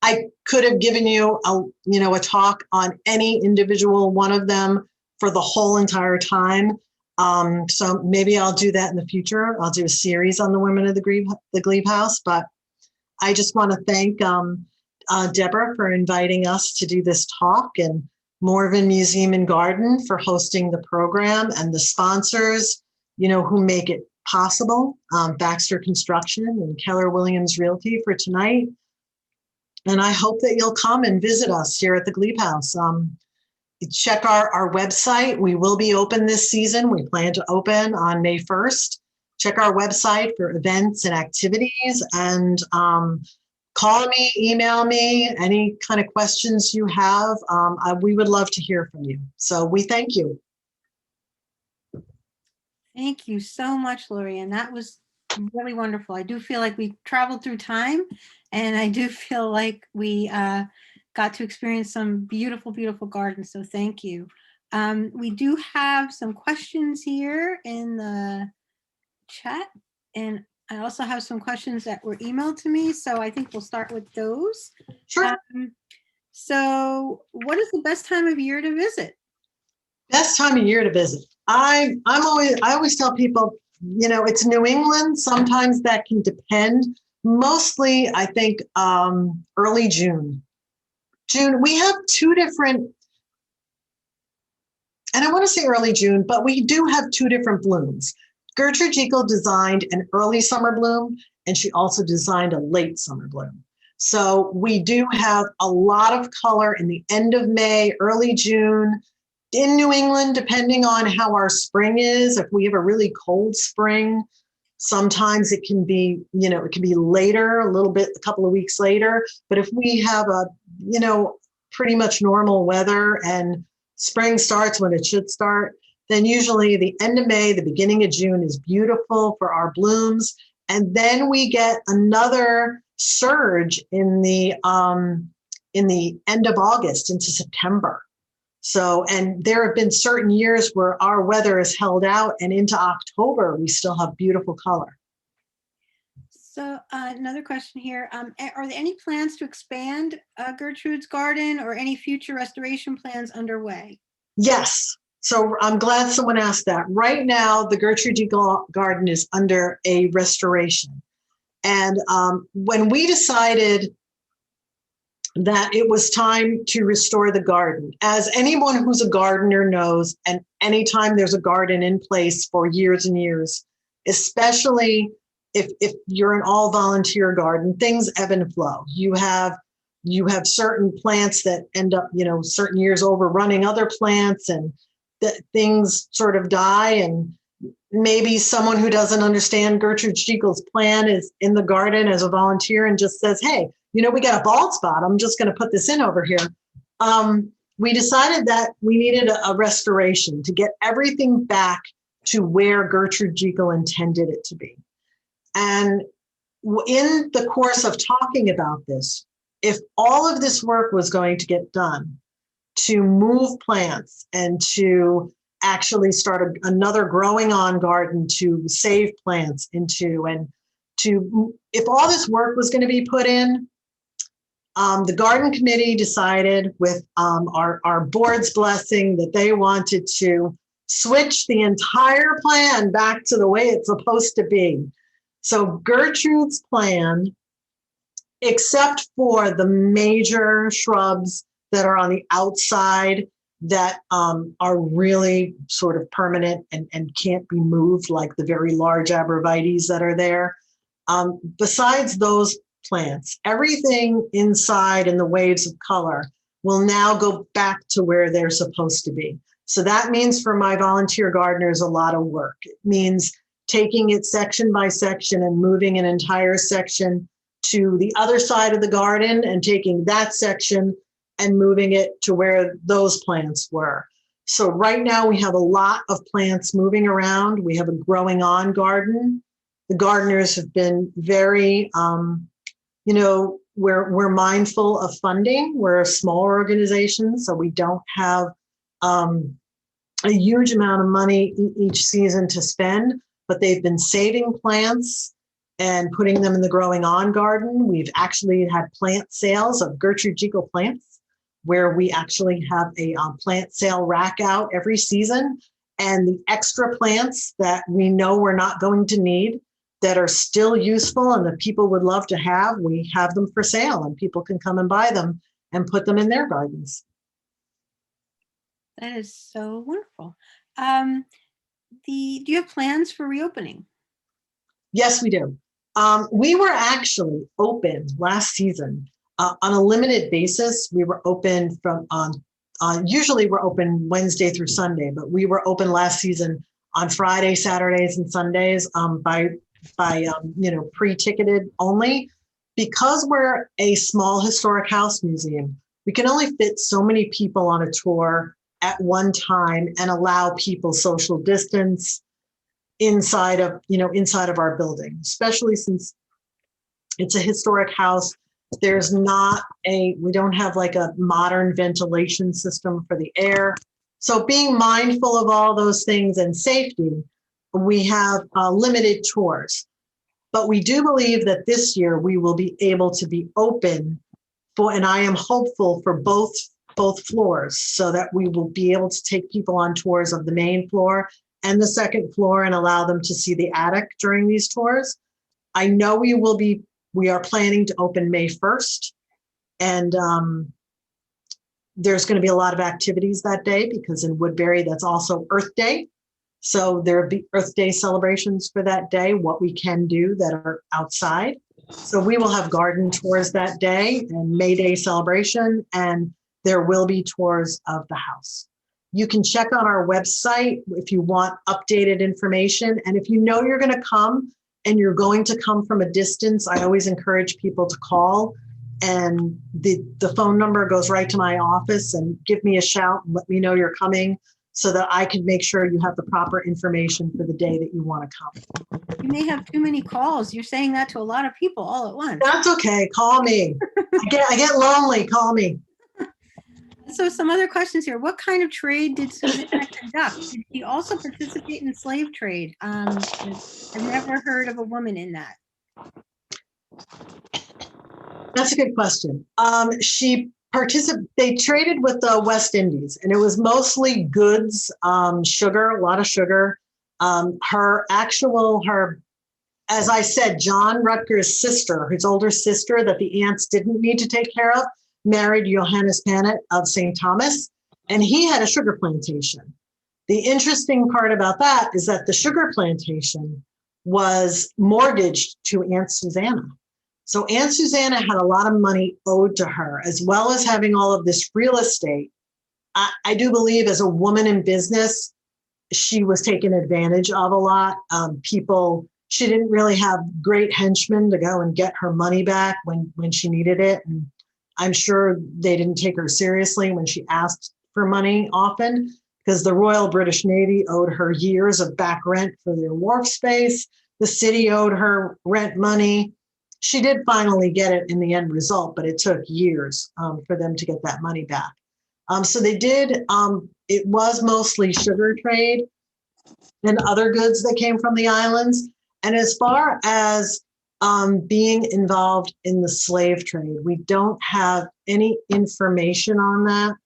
I could have given you a talk on any individual one of them for the whole entire time. So maybe I'll do that in the future. I'll do a series on the women of the Glebe House. But I just want to thank Deborah for inviting us to do this talk, and Morven Museum and Garden for hosting the program, and the sponsors, you know, who make it possible, Baxter Construction and Keller Williams Realty for tonight. And I hope that you'll come and visit us here at the Glebe House. Check our website. We will be open this season. We plan to open on May 1st. Check our website for events and activities, and call me, email me, any kind of questions you have. We would love to hear from you. So we thank you. Thank you so much, LoriAnn. That was really wonderful. I do feel like we traveled through time, and I do feel like we got to experience some beautiful, beautiful gardens. So thank you. We do have some questions here in the chat, and I also have some questions that were emailed to me. So I think we'll start with those. Sure. So what is the best time of year to visit? Best time of year to visit. I always tell people, it's New England. Sometimes that can depend. Mostly, I think early June. We have two different, and I want to say early June, but we do have two different blooms. Gertrude Jekyll designed an early summer bloom, and she also designed a late summer bloom. So we do have a lot of color in the end of May, early June. In New England, depending on how our spring is, if we have a really cold spring, sometimes it can be, it can be later, a little bit, a couple of weeks later. But if we have a, pretty much normal weather and spring starts when it should start, then usually the end of May, the beginning of June is beautiful for our blooms. And then we get another surge in the end of August into September. So, and there have been certain years where our weather is held out and into October, we still have beautiful color. So another question here. Are there any plans to expand Gertrude's Garden or any future restoration plans underway? Yes. So I'm glad someone asked that. Right now, the Gertrude Jekyll Garden is under a restoration. And when we decided that it was time to restore the garden, as anyone who's a gardener knows, and anytime there's a garden in place for years and years, especially if you're an all volunteer garden, things ebb and flow. You have certain plants that end up, certain years overrunning other plants, and that things sort of die. And maybe someone who doesn't understand Gertrude Jekyll's plan is in the garden as a volunteer and just says, hey, we got a bald spot. I'm just going to put this in over here. We decided that we needed a restoration to get everything back to where Gertrude Jekyll intended it to be. And in the course of talking about this, if all of this work was going to get done to move plants and to actually start another growing on garden to save plants into, and if all this work was going to be put in, the garden committee decided with our board's blessing that they wanted to switch the entire plan back to the way it's supposed to be. So Gertrude's plan, except for the major shrubs that are on the outside that are really sort of permanent and can't be moved, like the very large arborvitaes that are there. Besides those plants, everything inside in the waves of color will now go back to where they're supposed to be. So that means for my volunteer gardeners a lot of work. It means taking it section by section and moving an entire section to the other side of the garden and taking that section and moving it to where those plants were. So right now we have a lot of plants moving around. We have a growing on garden. The gardeners have been very, we're mindful of funding. We're a small organization, so we don't have a huge amount of money each season to spend, but they've been saving plants and putting them in the growing on garden. We've actually had plant sales of Gertrude Jekyll plants, where we actually have a plant sale rack out every season, and the extra plants that we know we're not going to need that are still useful and that people would love to have, we have them for sale and people can come and buy them and put them in their gardens. That is so wonderful. Do you have plans for reopening? Yes, we do. We were actually open last season on a limited basis. We were open from usually we're open Wednesday through Sunday, but we were open last season on Friday, Saturdays, and Sundays by pre-ticketed only. Because we're a small historic house museum, we can only fit so many people on a tour at one time and allow people social distance inside of our building, especially since it's a historic house. We don't have like a modern ventilation system for the air. So being mindful of all those things and safety, we have limited tours. But we do believe that this year we will be able to be open and I am hopeful for both both floors so that we will be able to take people on tours of the main floor and the second floor and allow them to see the attic during these tours. I know we are planning to open May 1st, and there's going to be a lot of activities that day because in Woodbury, that's also Earth Day. So there'll be Earth Day celebrations for that day, what we can do that are outside. So we will have garden tours that day and May Day celebration, and there will be tours of the house. You can check on our website if you want updated information. And if you know you're going to come and you're going to come from a distance, I always encourage people to call. And the phone number goes right to my office, and give me a shout and let me know you're coming so that I can make sure you have the proper information for the day that you want to come. You may have too many calls. You're saying that to a lot of people all at once. That's okay. Call me. I get lonely. Call me. So some other questions here. What kind of trade did Susanna conduct? Did she also participate in slave trade? I've never heard of a woman in that. That's a good question. They traded with the West Indies, and it was mostly goods, sugar, a lot of sugar. As I said, John Rutgers' sister, his older sister that the aunts didn't need to take care of, married Johannes Panet of St. Thomas, and he had a sugar plantation. The interesting part about that is that the sugar plantation was mortgaged to Aunt Susanna. So Aunt Susanna had a lot of money owed to her, as well as having all of this real estate. I do believe as a woman in business, she was taken advantage of a lot. She didn't really have great henchmen to go and get her money back when she needed it. And I'm sure they didn't take her seriously when she asked for money often, because the Royal British Navy owed her years of back rent for their wharf space. The city owed her rent money. She did finally get it in the end result, but it took years for them to get that money back. So they did, it was mostly sugar trade and other goods that came from the islands. And as far as being involved in the slave trade, we don't have any information on that,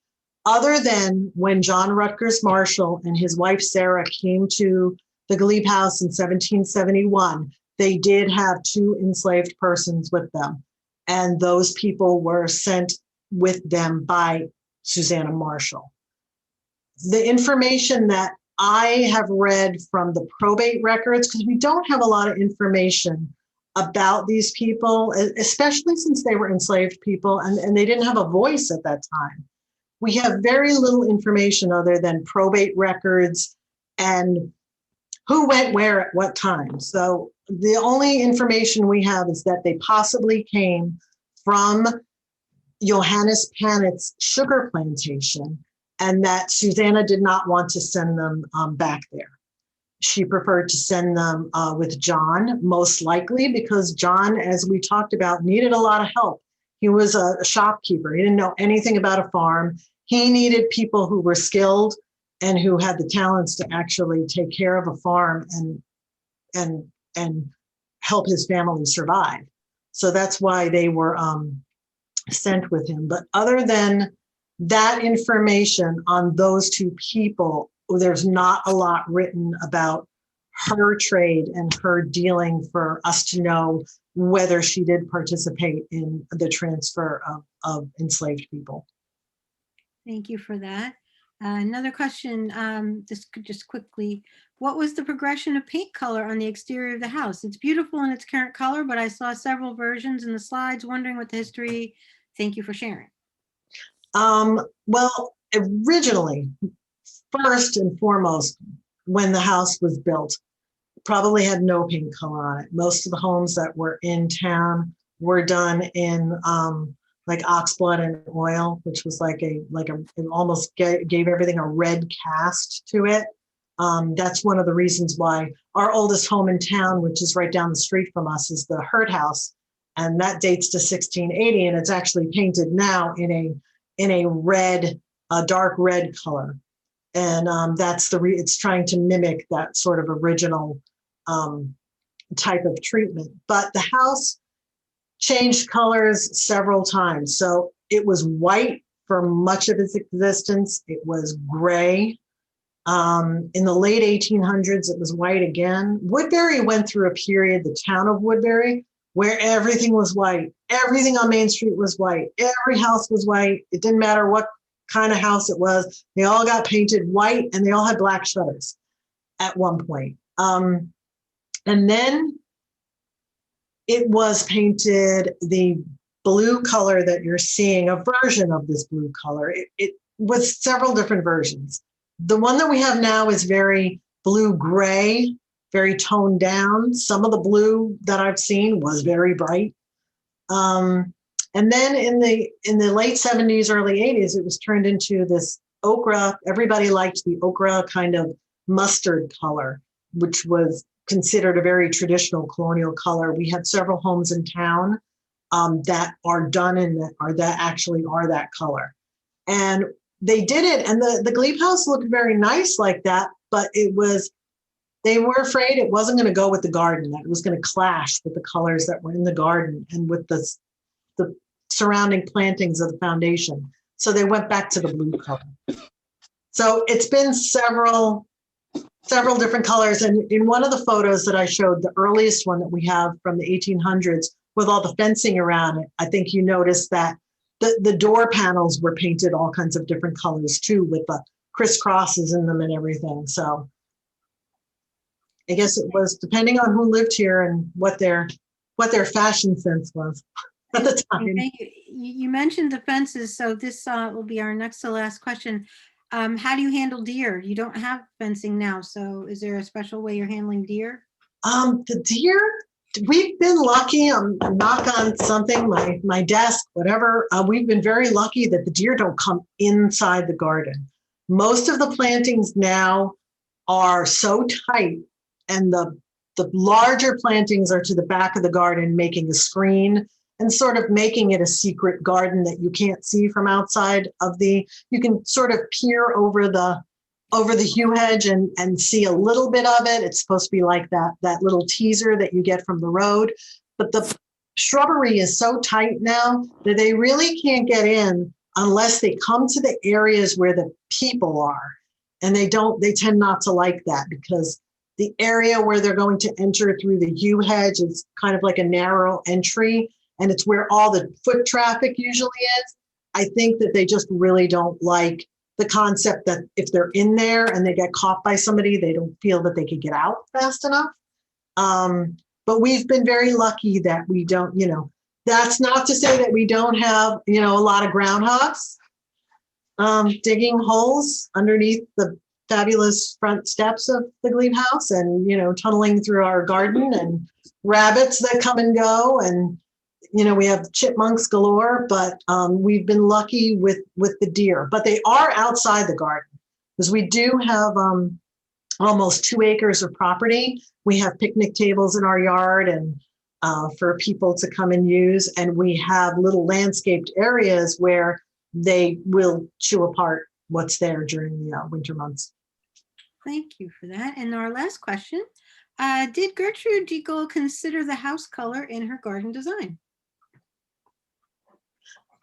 other than when John Rutgers Marshall and his wife Sarah came to the Glebe House in 1771. They did have 2 enslaved persons with them, and those people were sent with them by Susanna Marshall. The information that I have read from the probate records, because we don't have a lot of information about these people, especially since they were enslaved people and they didn't have a voice at that time. We have very little information other than probate records and who went where at what time. So the only information we have is that they possibly came from Johannes Panet's sugar plantation, and that Susanna did not want to send them back there. She preferred to send them with John, most likely because John, as we talked about, needed a lot of help. He was a shopkeeper. He didn't know anything about a farm. He needed people who were skilled and who had the talents to actually take care of a farm and help his family survive. So that's why they were sent with him. But other than that information on those 2 people, there's not a lot written about her trade and her dealing for us to know whether she did participate in the transfer of enslaved people. Thank you for that. Another question, just quickly, what was the progression of paint color on the exterior of the house? It's beautiful in its current color, but I saw several versions in the slides, wondering what the history. Thank you for sharing. Well, originally, first and foremost, when the house was built, probably had no paint color on it. Most of the homes that were in town were done in like oxblood and oil, which was it almost gave everything a red cast to it. That's one of the reasons why our oldest home in town, which is right down the street from us, is the Hurt House, and that dates to 1680, and it's actually painted now in a red, dark red color, and that's it's trying to mimic that sort of original type of treatment. But the house changed colors several times. So it was white for much of its existence. It was gray. In the late 1800s, it was white again. Woodbury went through a period, the town of Woodbury, where everything was white. Everything on Main Street was white. Every house was white. It didn't matter what kind of house it was. They all got painted white and they all had black shutters at one point. And then it was painted the blue color that you're seeing, a version of this blue color. It was several different versions. The one that we have now is very blue-gray, very toned down. Some of the blue that I've seen was very bright. And then in the late 70s, early 80s, it was turned into this ochre. Everybody liked the ochre kind of mustard color, which was considered a very traditional colonial color. We have several homes in town that are done in that, or that actually are that color. And they did it, and the Glebe House looked very nice like that, but they were afraid it wasn't going to go with the garden, that it was going to clash with the colors that were in the garden and with the surrounding plantings of the foundation. So they went back to the blue color. So it's been several different colors. And in one of the photos that I showed, the earliest one that we have from the 1800s with all the fencing around it, I think you noticed that the door panels were painted all kinds of different colors too, with the crisscrosses in them and everything. So I guess it was depending on who lived here and what their fashion sense was at the time. Thank you. You mentioned the fences, so this will be our next to last question. How do you handle deer? You don't have fencing now, so is there a special way you're handling deer? The deer, we've been lucky. Knock on something, my desk, whatever. We've been very lucky that the deer don't come inside the garden. Most of the plantings now are so tight, and the larger plantings are to the back of the garden, making a screen and sort of making it a secret garden that you can't see from outside of you can sort of peer over the yew hedge and see a little bit of it. It's supposed to be like that little teaser that you get from the road. But the shrubbery is so tight now that they really can't get in unless they come to the areas where the people are. And they tend not to like that, because the area where they're going to enter through the yew hedge is kind of like a narrow entry, and it's where all the foot traffic usually is. I think that they just really don't like the concept that if they're in there and they get caught by somebody, they don't feel that they could get out fast enough. But we've been very lucky that we don't, that's not to say that we don't have, a lot of groundhogs digging holes underneath the fabulous front steps of the Glebe House, and, tunneling through our garden, and rabbits that come and go, and we have chipmunks galore, but we've been lucky with the deer. But they are outside the garden, because we do have almost 2 acres of property. We have picnic tables in our yard and for people to come and use. And we have little landscaped areas where they will chew apart what's there during the winter months. Thank you for that. And our last question, did Gertrude Jekyll consider the house color in her garden design?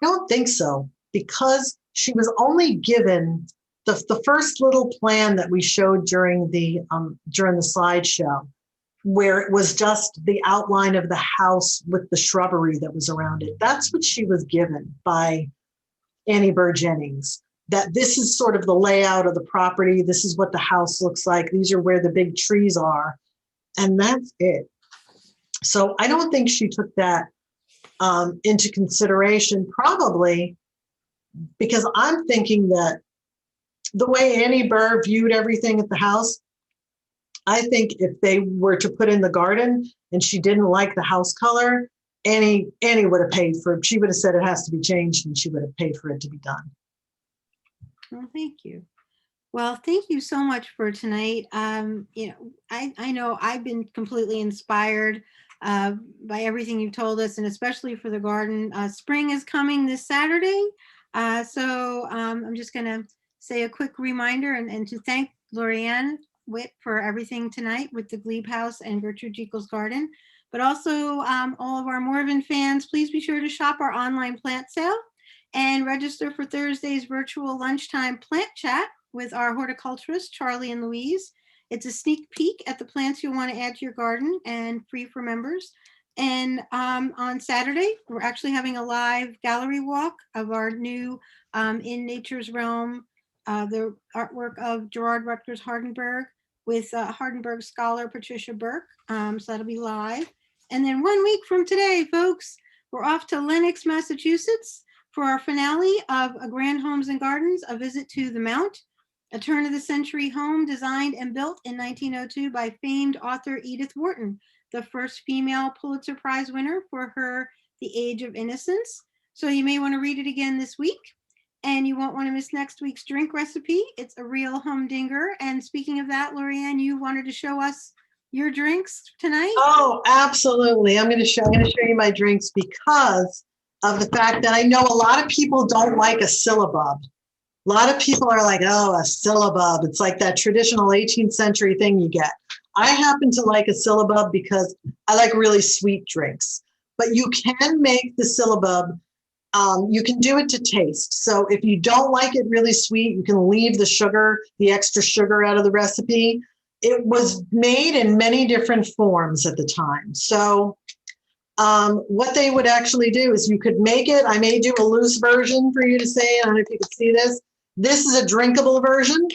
I don't think so, because she was only given the first little plan that we showed during the slideshow, where it was just the outline of the house with the shrubbery that was around it. That's what she was given by Annie Burr Jennings, that this is sort of the layout of the property. This is what the house looks like. These are where the big trees are. And that's it. So I don't think she took that into consideration, probably because I'm thinking that the way Annie Burr viewed everything at the house, I think if they were to put in the garden and she didn't like the house color, Annie would have paid for it. She would have said it has to be changed, and she would have paid for it to be done. Well, thank you. Well, thank you so much for tonight. I know I've been completely inspired by everything you told us, and especially for the garden. Spring is coming this Saturday. So I'm just going to say a quick reminder and to thank LoriAnn Witte for everything tonight with the Glebe House and Gertrude Jekyll's Garden. But also all of our Morven fans, please be sure to shop our online plant sale. and register for Thursday's virtual lunchtime plant chat with our horticulturists, Charlie and Louise. It's a sneak peek at the plants you'll want to add to your garden and free for members. And on Saturday, we're actually having a live gallery walk of our new In Nature's Realm, the artwork of Gerard Rutgers Hardenberg with Hardenberg scholar Patricia Burke. So that'll be live. And then 1 week from today, folks, we're off to Lenox, Massachusetts for our finale of A Grand Homes and Gardens, a visit to the Mount, a turn of the century home designed and built in 1902 by famed author Edith Wharton, the first female Pulitzer Prize winner for her The Age of Innocence. So you may want to read it again this week, and you won't want to miss next week's drink recipe. It's a real humdinger. And speaking of that, LoriAnn, you wanted to show us your drinks tonight? Oh, absolutely. I'm going to show you my drinks because of the fact that I know a lot of people don't like a syllabub. A lot of people are like, oh, a syllabub. It's like that traditional 18th century thing you get. I happen to like a syllabub because I like really sweet drinks. But you can make the syllabub, you can do it to taste. So if you don't like it really sweet, you can leave the sugar, the extra sugar out of the recipe. It was made in many different forms at the time. So what they would actually do is you could make it. I made you a loose version for you to say. I don't know if you can see this. This is a drinkable version.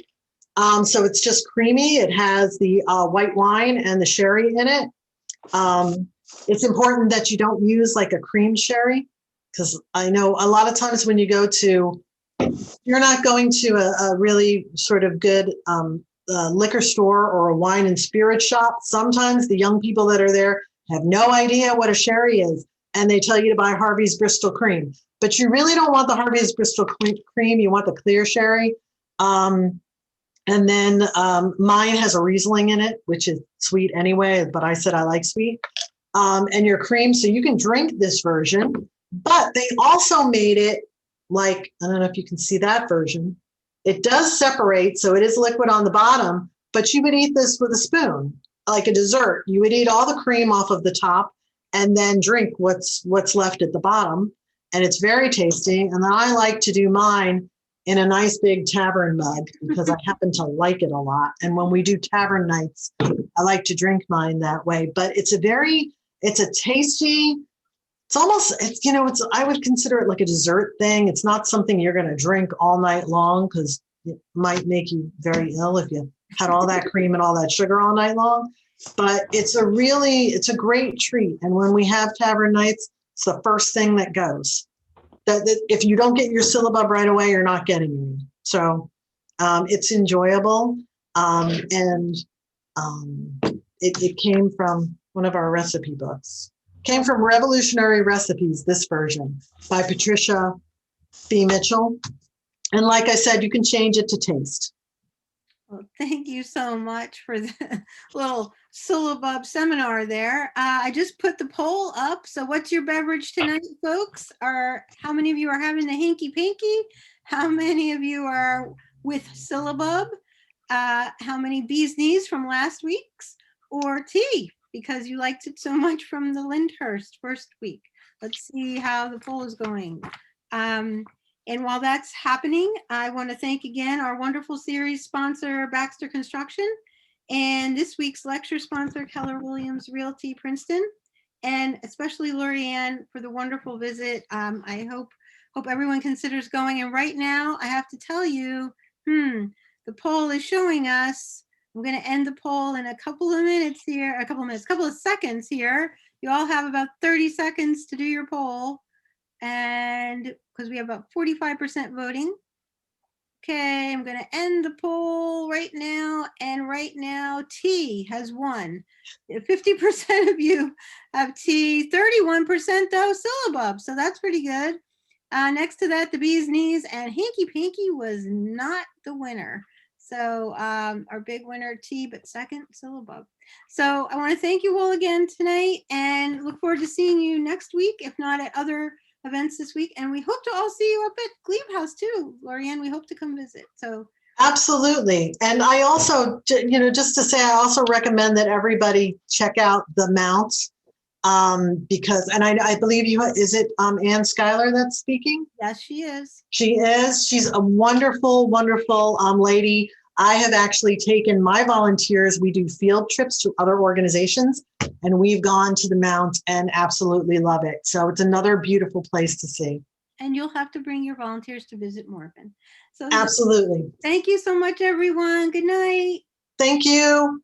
So it's just creamy. It has the white wine and the sherry in it. It's important that you don't use like a cream sherry, because I know a lot of times when you go to, you're not going to a really sort of good liquor store or a wine and spirit shop. Sometimes the young people that are there have no idea what a sherry is, and they tell you to buy Harvey's Bristol Cream. But you really don't want the Harvey's Bristol Cream. You want the clear sherry. And then mine has a Riesling in it, which is sweet anyway, but I said I like sweet. And your cream, so you can drink this version, but they also made it like, I don't know if you can see that version. It does separate, so it is liquid on the bottom, but you would eat this with a spoon, like a dessert. You would eat all the cream off of the top and then drink what's left at the bottom. And it's very tasty. And then I like to do mine in a nice big tavern mug because I happen to like it a lot. And when we do tavern nights, I like to drink mine that way. But it's a tasty, I would consider it like a dessert thing. It's not something you're going to drink all night long because it might make you very ill if you had all that cream and all that sugar all night long. But it's a great treat. And when we have tavern nights, it's the first thing that goes. That if you don't get your syllabub right away, you're not getting any. So it's enjoyable. It came from one of our recipe books. Came from Revolutionary Recipes, this version by Patricia B. Mitchell. And like I said, you can change it to taste. Well, thank you so much for the little syllabub seminar there. I just put the poll up. So what's your beverage tonight, folks? How many of you are having the hinky pinky? How many of you are with syllabub? How many bee's knees from last week's? Or tea, because you liked it so much from the Lyndhurst first week. Let's see how the poll is going. And while that's happening, I want to thank again our wonderful series sponsor, Baxter Construction, and this week's lecture sponsor, Keller Williams Realty Princeton, and especially LoriAnn for the wonderful visit. I hope everyone considers going. And right now, I have to tell you, the poll is showing us. I'm going to end the poll in a couple of seconds here. You all have about 30 seconds to do your poll. And because we have about 45% voting. Okay, I'm going to end the poll right now. And right now, tea has won. 50% of you have tea, 31% though syllabub. So that's pretty good. Next to that, the bee's knees and hinky pinky was not the winner. So our big winner, tea, but second, syllabub. So I want to thank you all again tonight and look forward to seeing you next week, if not at other events this week. And we hope to all see you up at Glebe House too, LoriAnn. We hope to come visit. So absolutely. And I also, just to say, I also recommend that everybody check out the Mount Because, and I believe is it Ann Schuyler that's speaking? Yes, she is. She is. She's a wonderful, wonderful lady. I have actually taken my volunteers. We do field trips to other organizations, and we've gone to the Mount and absolutely love it. So it's another beautiful place to see. And you'll have to bring your volunteers to visit Morven. So Absolutely. thank you so much, everyone. Good night. Thank you.